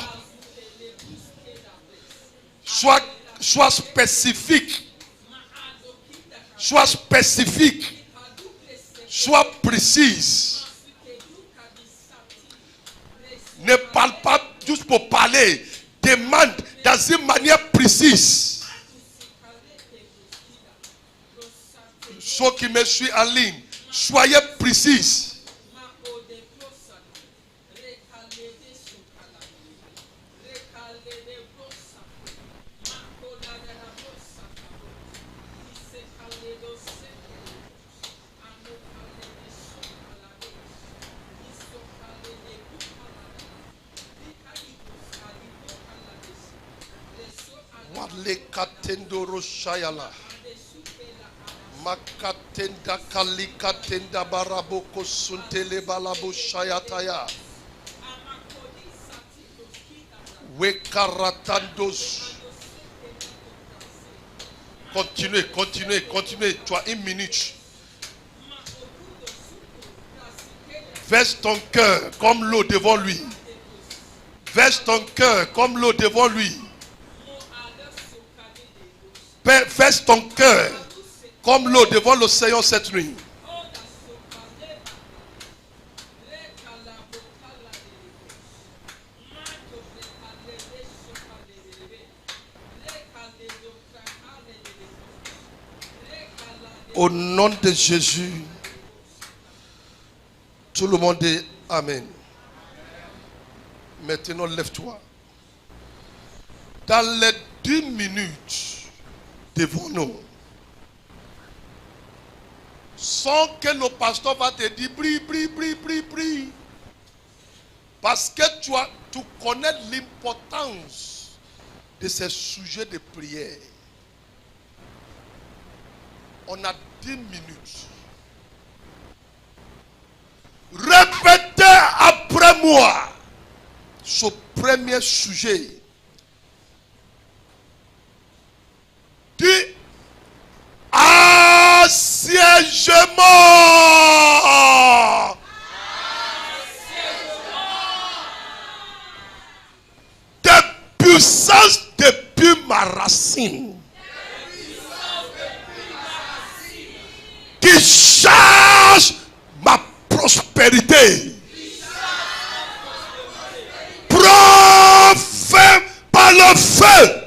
Sois spécifique. Sois spécifique. Sois précise. Ne parle pas juste pour parler. Demande dans une manière précise. Ceux qui me suivent en ligne, soyez précis. Katendoro Shayala Makatenda Kalikatenda Baraboko Suntele Balabo Shayataya Wekaratandos. Continuez. Tu as 1 minute. Verse ton cœur comme l'eau devant lui. Verse ton cœur comme l'eau devant lui. Verse ton cœur comme l'eau devant l'océan cette nuit. Au nom de Jésus, tout le monde dit Amen. Maintenant, lève-toi. Dans les 10 minutes devant nous, sans que le pasteur va te dire prie. Parce que tu connais l'importance de ces sujets de prière. On a 10 minutes. Répétez après moi ce premier sujet. Du assiégement. De puissance depuis ma racine. Qui charge ma prospérité. Prends fin par le feu.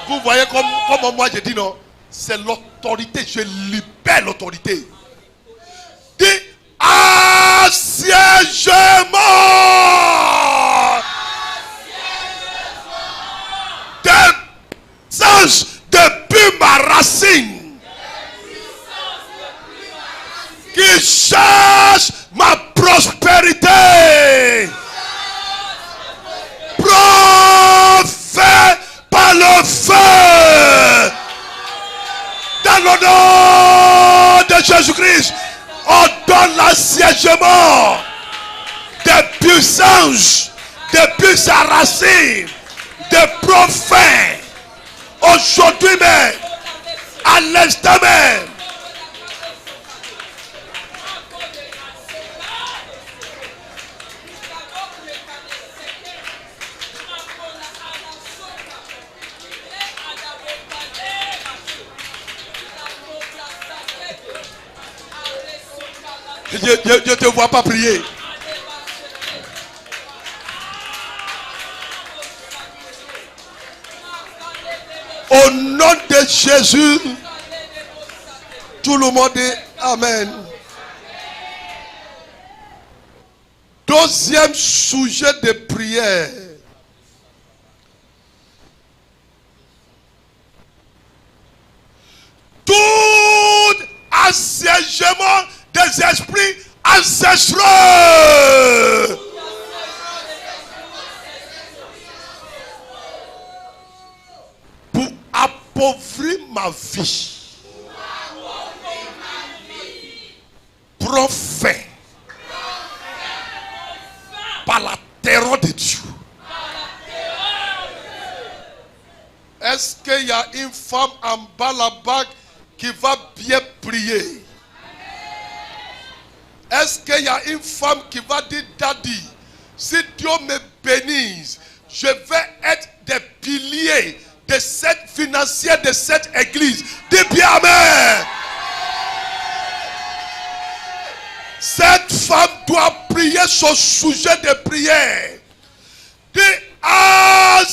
Vous voyez comme moi je dis non, c'est l'autorité, je libère l'autorité. Dis assiégement. De sens depuis ma racine. Qui cherche ma prospérité. Prends fin par le feu. Dans le nom de Jésus-Christ, on donne l'assiégement de puissance depuis sa racine, de prophètes. Aujourd'hui même, à l'instant même, je ne te vois pas prier. Au nom de Jésus, tout le monde dit Amen. Deuxième sujet de prière. Tout assiégement des esprits ancestraux pour appauvrir ma vie. Prends fin par la terreur de Dieu. Est-ce qu'il y a une femme en bas là-bas qui va bien prier? Est-ce qu'il y a une femme qui va dire, Daddy, si Dieu me bénisse, je vais être des piliers de cette financière de cette église? Dis bien Amen. Cette femme doit prier son sujet de prière. Dis assiégement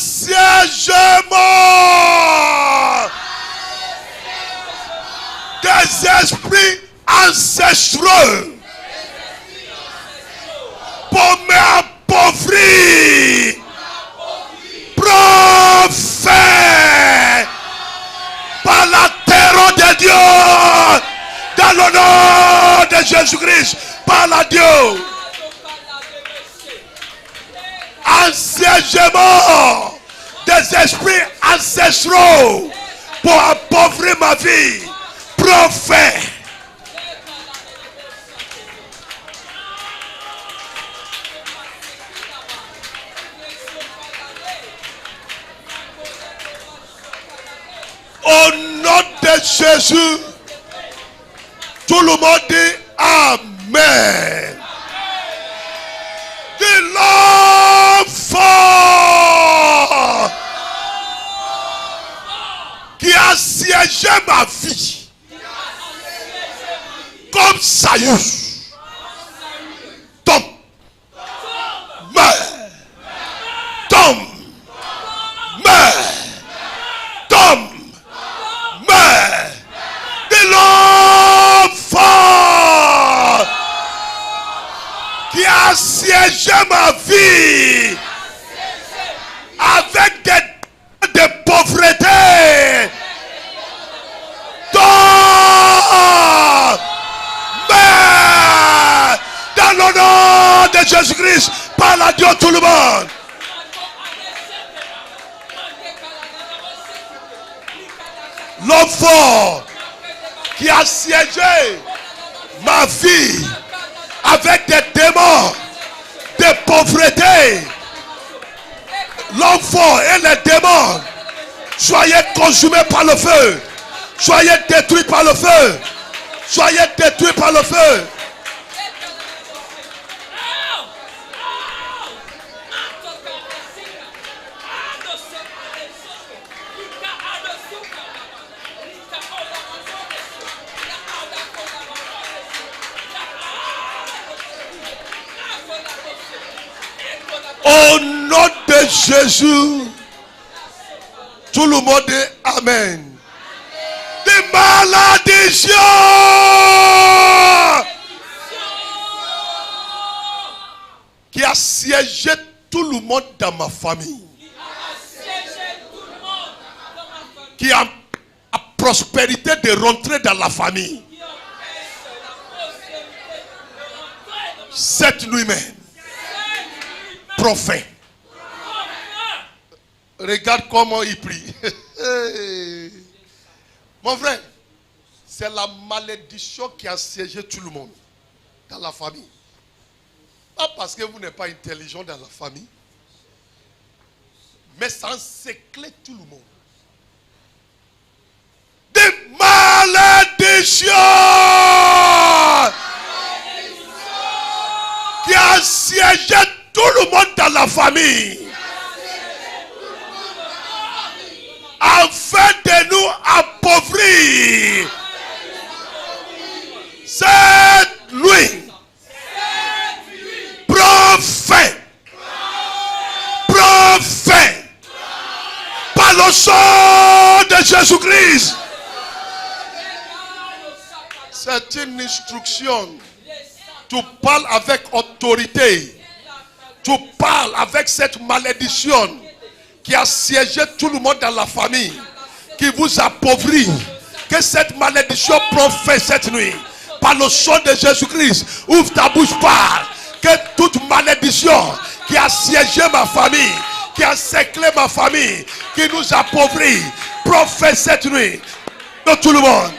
des esprits ancestraux pour m'appauvrir. Prophète, par la terreur de Dieu, dans le nom de Jésus-Christ, par la Dieu. Assiégement des esprits ancestraux pour appauvrir ma vie. Prophète. Au nom de Jésus, tout le monde dit Amen. De l'enfant qui a siégé ma vie comme Saül tombe, meurt, tombe, meurt, tombe, meurt. De l'enfant qui a siégé ma vie avec des pauvreté. Tombe, meurt dans le nom de Jésus-Christ, par la Dieu tout le monde. L'enfant qui a siégé ma vie avec des démons de pauvreté, l'enfant et les démons, soyez consumés par le feu, soyez détruits par le feu, soyez détruits par le feu. Au nom de Jésus, tout le monde dit Amen. Des malédictions qui a siégé tout le monde dans ma famille, qui a la prospérité de rentrer dans la famille. Cette nuit même, prophète, regarde comment il prie. Mon frère, c'est la malédiction qui a assiégé tout le monde dans la famille. Pas parce que vous n'êtes pas intelligent dans la famille, mais ça encercle tout le monde. Des malédictions qui a assiégé tout le monde dans la famille, afin de nous appauvrir. Cette nuit, prophète, par le sang de Jésus-Christ, c'est une instruction. Tu parles avec autorité. Tu parles avec cette malédiction qui a siégé tout le monde dans la famille, qui vous appauvrit. Que cette malédiction profère cette nuit. Par le sang de Jésus-Christ, ouvre ta bouche, parle. Que toute malédiction qui a siégé ma famille, qui a encerclé ma famille, qui nous appauvrit, profère cette nuit. De tout le monde.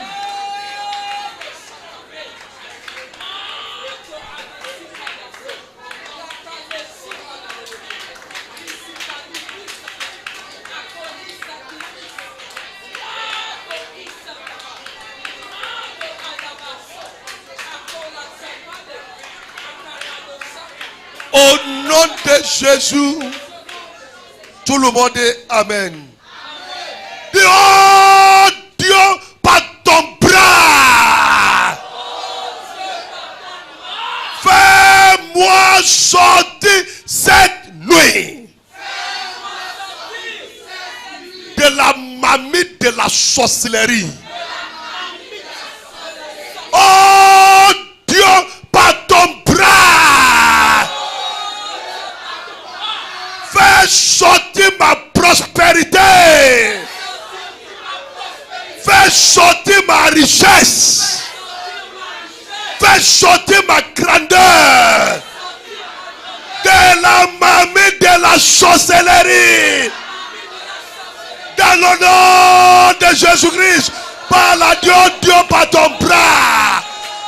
Au nom de Jésus, tout le monde dit Amen. Dis, oh Dieu, par ton bras, fais-moi sortir cette nuit de la marmite de la sorcellerie. Oh Dieu, par ton bras, fais sortir ma prospérité. Fais sortir ma richesse. Fais sortir ma grandeur de la marmite de la sorcellerie. Dans le nom de Jésus-Christ, parle à Dieu, Dieu par ton bras.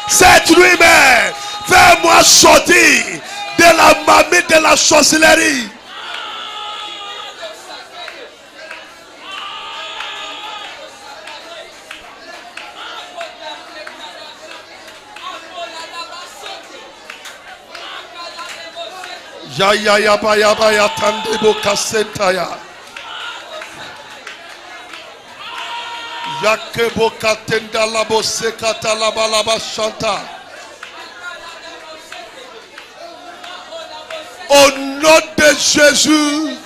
Cette nuit même, fais-moi sortir de la marmite de la sorcellerie. Ya ya ya ba ya ba ya tandebo kaseta ya. Yakebo katenda labo sekata laba laba chanta. Au nom de Jésus.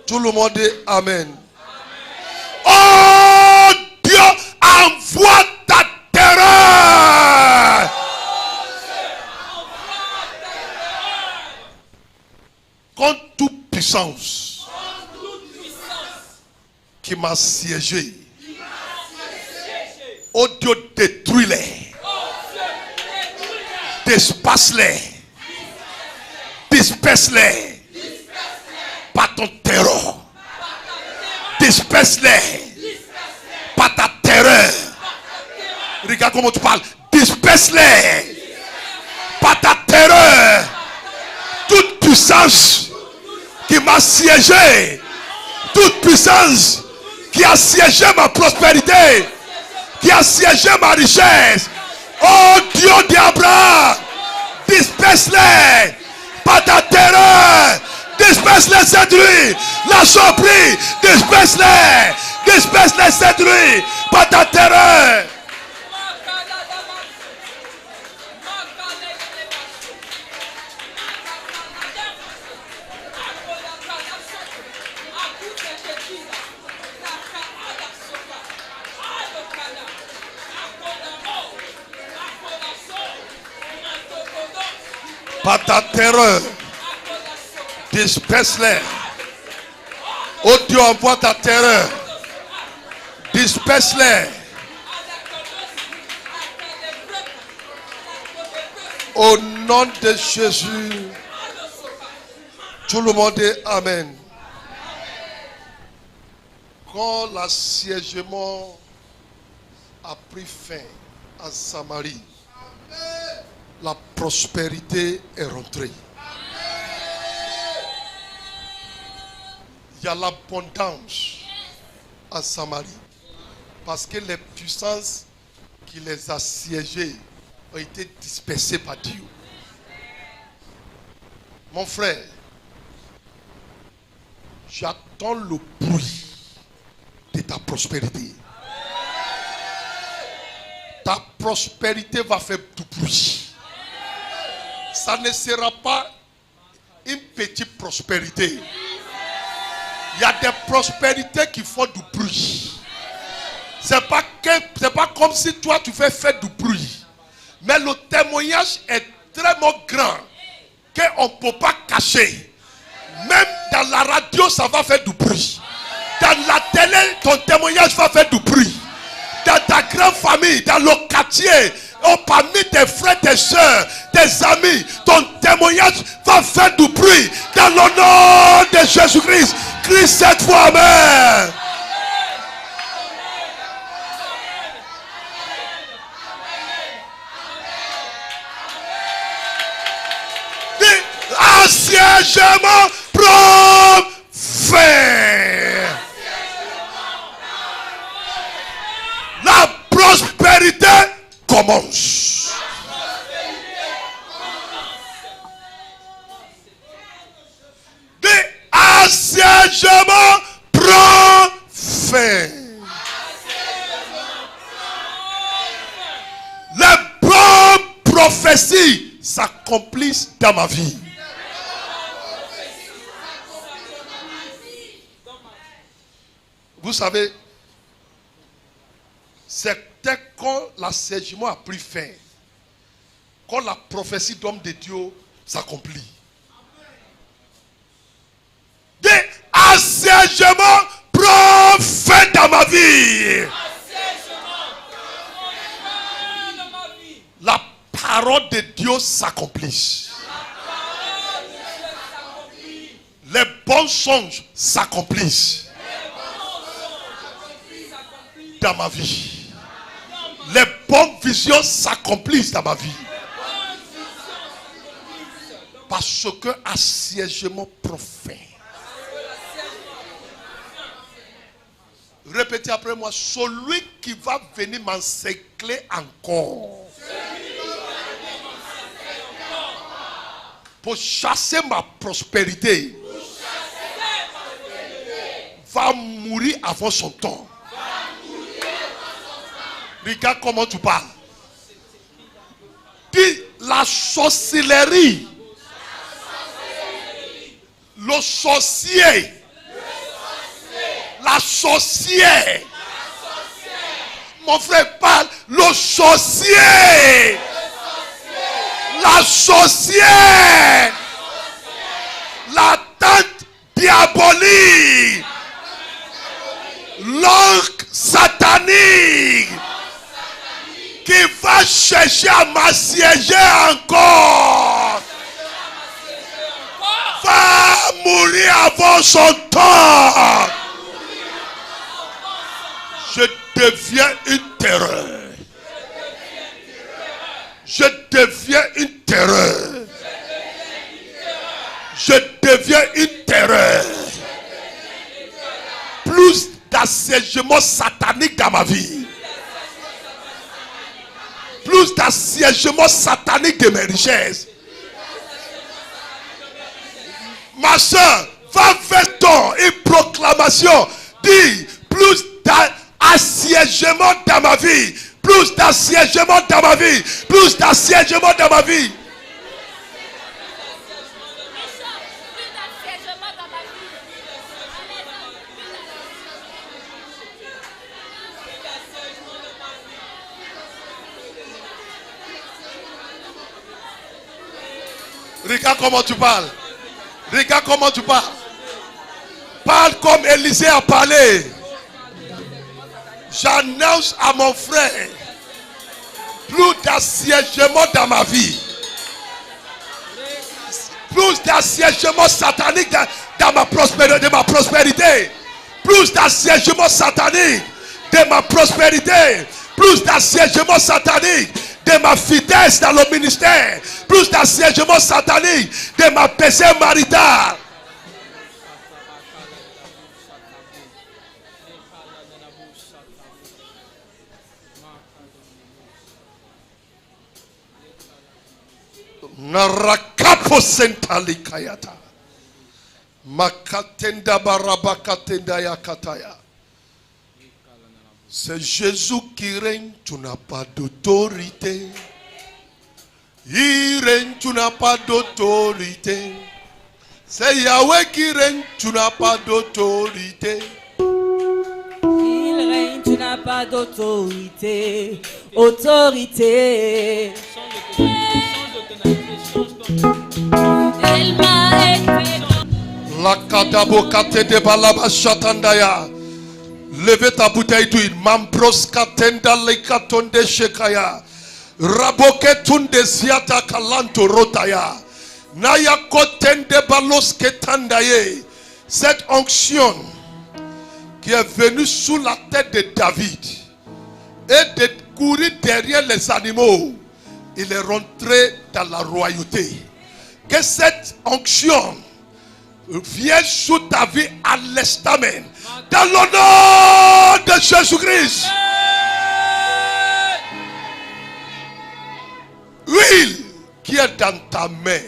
Tout le monde dit Amen. Oh Dieu, envoie ta terreur. Contre toute puissance qui m'a siégé. Oh Dieu, détruis-les. Disperse-les. Disperse-les. Par ton terreur. Disperse-les. Par ta terreur. Regarde comment tu parles. Disperse-les. Par ta terreur. Toute puissance qui m'a siégé, toute puissance qui a siégé ma prospérité, qui a siégé ma richesse, oh Dieu d'Abraham, disperse-les par ta terreur, disperse-les cette nuit, la surprise, disperse-les cette nuit par ta terreur. Par ta terreur, disperse-les. Oh Dieu, envoie ta terreur. Disperse-les. Au nom de Jésus, tout le monde dit Amen. Quand l'assiégement a pris fin en Samarie, la prospérité est rentrée. Il y a l'abondance en Samarie. Parce que les puissances qui les assiégeaient ont été dispersées par Dieu. Mon frère, j'attends le bruit de ta prospérité. Ta prospérité va faire du bruit. Ça ne sera pas une petite prospérité. Il y a des prospérités qui font du bruit. C'est pas comme si toi tu fais faire du bruit. Mais le témoignage est tellement grand qu'on ne peut pas cacher. Même dans la radio, ça va faire du bruit. Dans la télé, ton témoignage va faire du bruit. Dans ta grande famille, dans le quartier, parmi tes frères, tes soeurs, tes amis, ton témoignage va faire du bruit. Dans le nom de Jésus-Christ, crie cette fois Amen. Assiégement prend fin. La prospérité commence. prophéties s'accomplissent dans ma vie. Vous savez, c'était quand l'assèchement a pris fin, quand la prophétie d'homme de Dieu s'accomplit. Des assiègements prophètes dans ma vie. La parole de Dieu s'accomplit. Les bons songes s'accomplissent dans ma vie. Les bonnes visions s'accomplissent dans ma vie. Parce que assiègement prophète. Répétez après moi, celui qui va venir m'encercler encore pour chasser ma prospérité va mourir avant son temps. Regarde comment tu parles. Dis la sorcellerie, le sorcier, la sorcière. Mon frère parle, le sorcier, la sorcière, la tante diabolique, l'oncle satanique qui va chercher à m'assiéger encore va mourir avant son temps. Je deviens une terreur. Je deviens une terreur. Je deviens une terreur. Plus d'assiègement satanique dans ma vie. Plus d'assiègement satanique de mes richesses. Ma soeur, va faire ton une proclamation. Dis plus d'assiègement dans ma vie. Plus d'assiègement dans ma vie. Plus d'assiègement dans ma vie. Regarde comment tu parles. Regarde comment tu parles. Parle comme Élisée a parlé. J'annonce à mon frère plus d'assiègement dans ma vie. Plus d'assiègement satanique dans ma prospérité. Plus d'assiègement satanique de ma prospérité. Plus d'assiègement satanique de ma vitesse dans le ministère. Plus d'assiègement satanique de ma paix maritale. Narakapo sentali kayata. Makatenda barabakatenda yakataya. C'est Jésus qui règne, tu n'as pas d'autorité. Il règne, tu n'as pas d'autorité. C'est Yahweh qui règne, tu n'as pas d'autorité. Il règne, tu n'as pas d'autorité. Autorité. Elle m'a été. La kadabokate de balaba chatandaya. Levez ta bouteille d'huile. Mambros katenda lekatonde shekaya. Raboke tunde ziata kalanto rotaya. Naya kotende balos ketandaye. Cette onction qui est venue sous la tête de David et de courir derrière les animaux, il est rentré dans la royauté. Que cette onction vienne sous ta vie à l'instant même. Dans le nom de Jésus-Christ. L'huile qui est dans ta main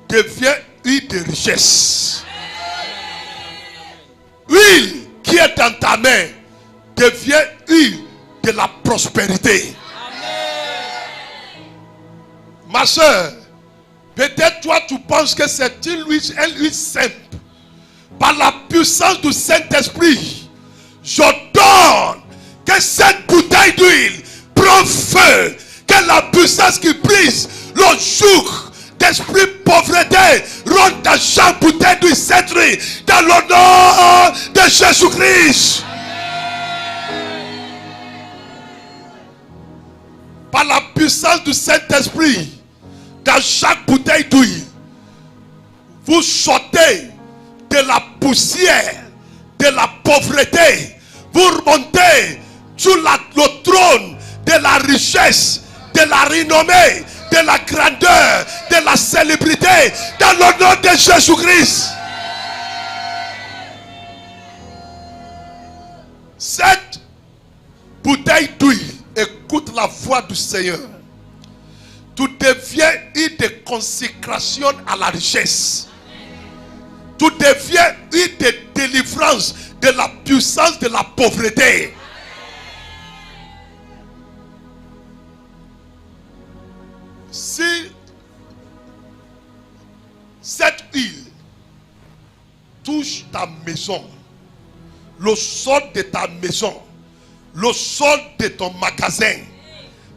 devient huile de richesse. L'huile qui est dans ta main devient huile de la prospérité. Ma soeur, peut-être toi tu penses que c'est une huile simple. Par la puissance du Saint-Esprit, j'ordonne que cette bouteille d'huile prend feu. Que la puissance qui brise le joug d'esprit pauvreté rentre dans chaque bouteille d'huile cette nuit. Dans le nom de Jésus-Christ. Par la puissance du Saint-Esprit, dans chaque bouteille d'huile, vous sortez de la poussière, de la pauvreté. Vous remontez sur le trône de la richesse, de la renommée, de la grandeur, de la célébrité, dans le nom de Jésus-Christ. Cette bouteille d'huile, écoute la voix du Seigneur. Tu deviens une de consécration à la richesse. Tu deviens une de délivrance de la puissance de la pauvreté. Si cette huile touche ta maison, le sol de ta maison, le sol de ton magasin,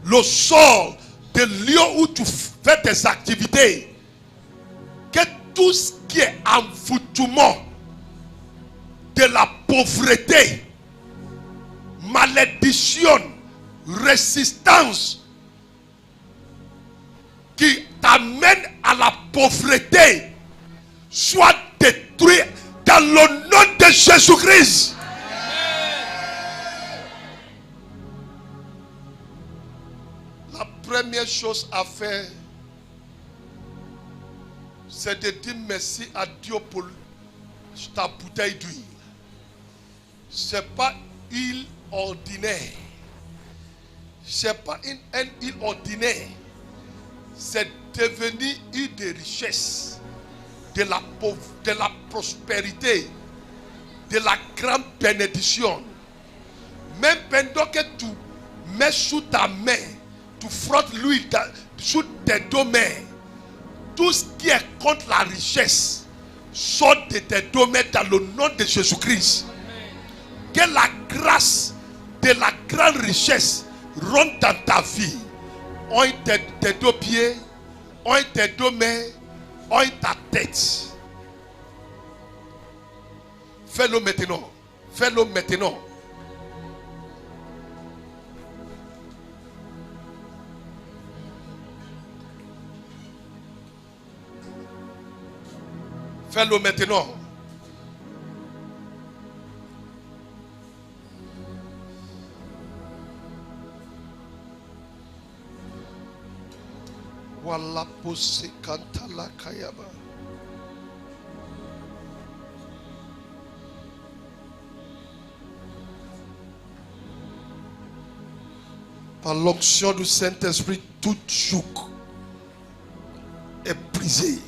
le sol de lieu où tu fais tes activités, que tout ce qui est envoûtement de la pauvreté, malédiction, résistance qui t'amène à la pauvreté soit détruit dans le nom de Jésus-Christ. La première chose à faire, c'est de dire merci à Dieu pour ta bouteille d'huile. Ce n'est pas une huile ordinaire. Ce n'est pas une huile ordinaire. C'est devenu une de richesse, de la prospérité, de la grande bénédiction. Même pendant que tu mets sous ta main, tu frottes l'huile sous tes deux mains, tout ce qui est contre la richesse sort de tes deux mains dans le nom de Jésus-Christ. Que la grâce de la grande richesse rentre dans ta vie. On tes deux pieds, on tes deux mains, on ta tête. Fais-le maintenant. Fais-le maintenant. Fais-le maintenant. Voilà posé kantala kayaba. Par l'onction du Saint-Esprit, tout joug est brisé.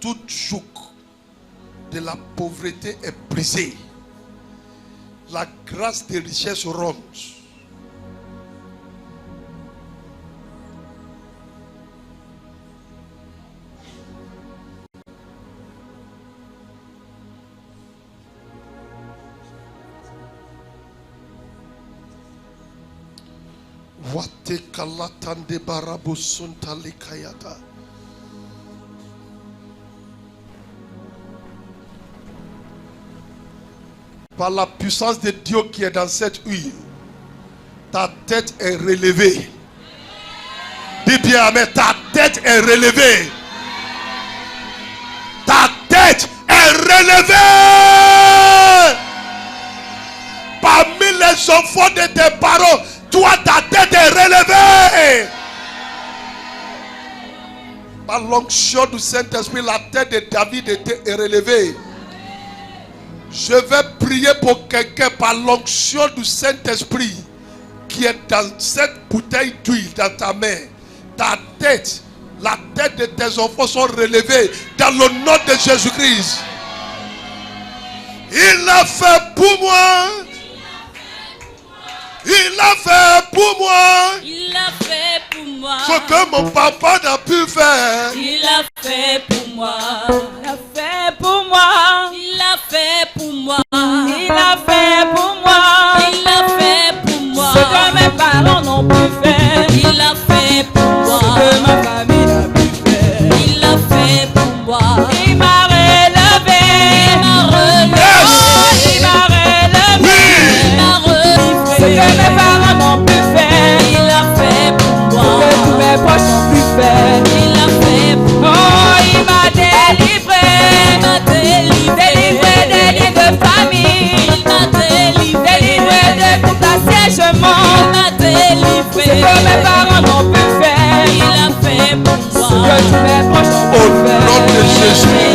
Tout joug de la pauvreté est brisé. La grâce des richesses rentre. Wate kalatande barabo suntali kayata. Par la puissance de Dieu qui est dans cette huile, ta tête est relevée. Dis bien, mais ta tête est relevée. Ta tête est relevée. Parmi les enfants de tes parents, toi, ta tête est relevée. Par l'onction du Saint-Esprit, la tête de David est relevée. Je vais prier pour quelqu'un par l'onction du Saint-Esprit qui est dans cette bouteille d'huile dans ta main. Ta tête, la tête de tes enfants sont relevées dans le nom de Jésus-Christ. Il l'a fait pour moi. Il l'a fait pour moi. Il l'a fait pour moi. Ce que mon papa n'a pu faire. Il a fait pour moi. Il a fait pour moi. Il a fait pour moi. Il a fait pour moi. Il a fait pour moi. Ce que mes parents n'ont pu faire. Il a fait pour moi. Ce que ma famille n'a pu faire. Il a fait pour moi. Il m'a relevé. Il m'a relevé. Il m'a relevé. Il m'a relevé. Ce que mes parents n'ont pu faire. Il a fait pour moi. Ce que tous mes proches n'ont pu faire. Il a fait pour moi. Oh, il m'a délivré. Il m'a délivré. Délivré des liens de famille. Il m'a délivré. Délivré de tout assiégement. Il m'a délivré. Ce que mes parents n'ont pu faire. Il a fait pour moi. Ce que tous mes proches n'ont Au pu faire. nom de Jésus.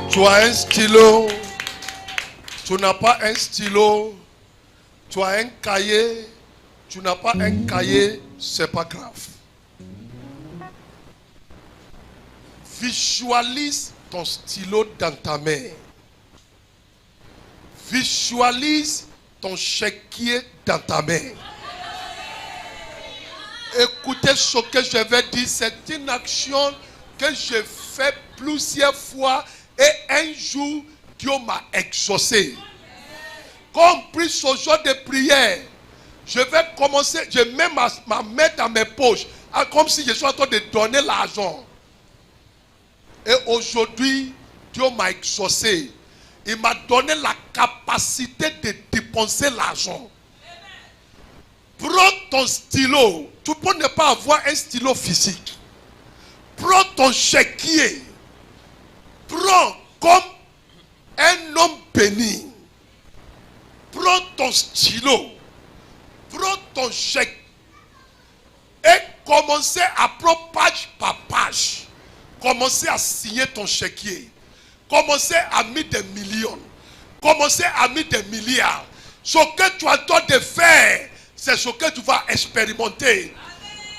Tu as un stylo. Tu n'as pas un stylo. Tu as un cahier. Tu n'as pas un cahier. C'est pas grave. Visualise ton stylo dans ta main. Visualise ton chéquier dans ta main. Écoutez ce que je vais dire. C'est une action que je fais plusieurs fois et un jour Dieu m'a exaucé. Compris ce genre de prière. Je vais commencer, je mets ma main dans mes poches, comme si je suis en train de donner l'argent. Et aujourd'hui, Dieu m'a exaucé. Il m'a donné la capacité de dépenser l'argent. Prends ton stylo. Tu peux ne pas avoir un stylo physique. Prends ton chéquier. Prends comme un homme béni. Prends ton stylo. Prends ton chèque. Et commencez à prendre page par page. Commencez à signer ton chéquier. Commencez à mettre des millions. Commencez à mettre des milliards. Ce que tu as le droit de faire, c'est ce que tu vas expérimenter.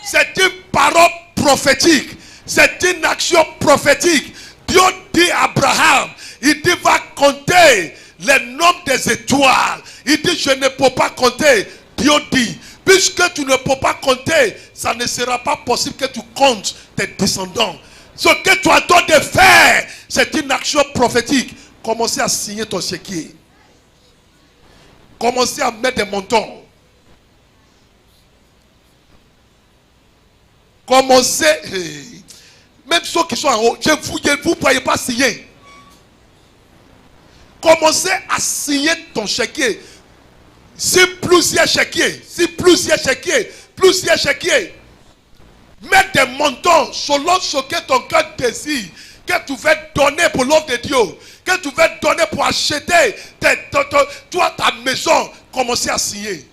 C'est une parole prophétique. C'est une action prophétique. Dieu dit à Abraham, il dit va compter les nombres des étoiles. Il dit je ne peux pas compter. Dieu dit, puisque tu ne peux pas compter, ça ne sera pas possible que tu comptes tes descendants. Ce que tu as le droit de faire, c'est une action prophétique. Commencez à signer ton chéquier. Commencez à mettre des montants. Commencez, même ceux qui sont en haut, je ne vous voyez pas signer. Commencez à signer ton chéquier. Si plusieurs chéquiers, plusieurs chéquiers. Mets des montants selon ce que ton cœur désire, que tu veux donner pour l'œuvre de Dieu, que tu veux donner pour acheter toi ta maison. Commencez à signer.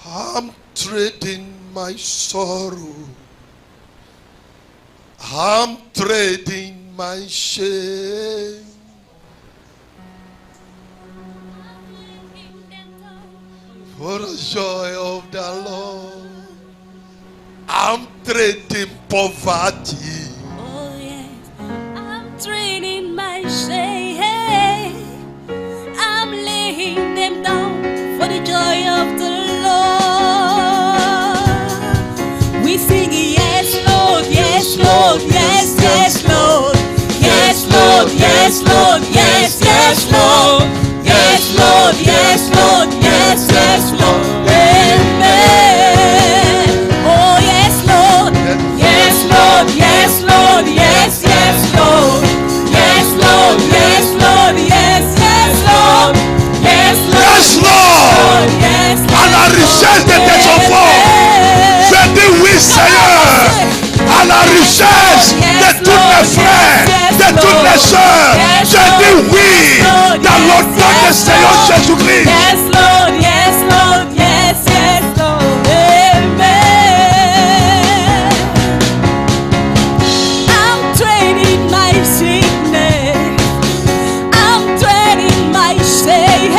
I'm trading my sorrow. I'm trading my shame. For the joy of the Lord. I'm trading poverty. Oh yes, I'm trading my shame. I'm laying them down for the joy of the Lord. We sing yes, Lord, yes, Lord, yes, yes, Lord, yes, Lord, yes, Lord, yes, yes, Lord, yes, Lord, yes, Lord, yes, yes, Lord. Amen. Oh yes, Lord, yes, Lord, yes, Lord, yes, yes, Lord, yes, Lord, yes, Lord, yes, yes, Lord, yes, Yes, Lord. yes, À la richesse de tes enfants. Je dis oui, Seigneur. À la richesse de tous mes frères, de toutes mes soeurs. Je dis oui. Dans le nom du Seigneur Jésus-Christ. Yes, Lord, yes, Lord, yes, yes, Lord, amen. I'm trading my sickness, I'm trading my shame.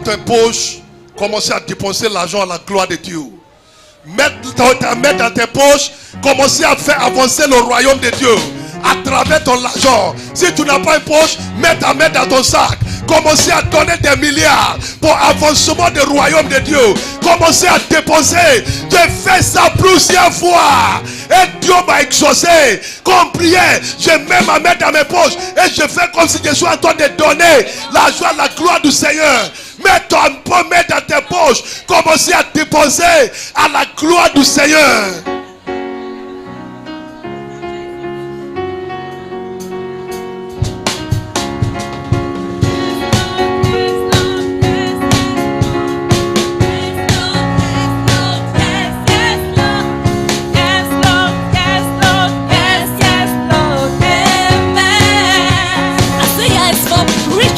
tes poches, commencez à dépenser l'argent à la gloire de Dieu. Mettre ta main dans tes poches, commencez à faire avancer le royaume de Dieu à travers ton argent. Si tu n'as pas une poche, mets ta main dans ton sac. Commencez à donner des milliards pour avancement du royaume de Dieu. Commencez à dépenser. J'ai fait ça plusieurs fois. Et Dieu m'a exaucé. Comme prière, je mets ma main dans mes poches. Et je fais comme si je suis en train de donner la joie, la gloire du Seigneur. Mets ton main dans tes poches. Commencez à dépenser à la gloire du Seigneur.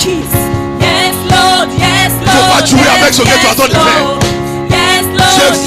Yes, Lord, yes, Lord. Faut pas jouer avec ce que tu as en train de faire. Yes, Lord.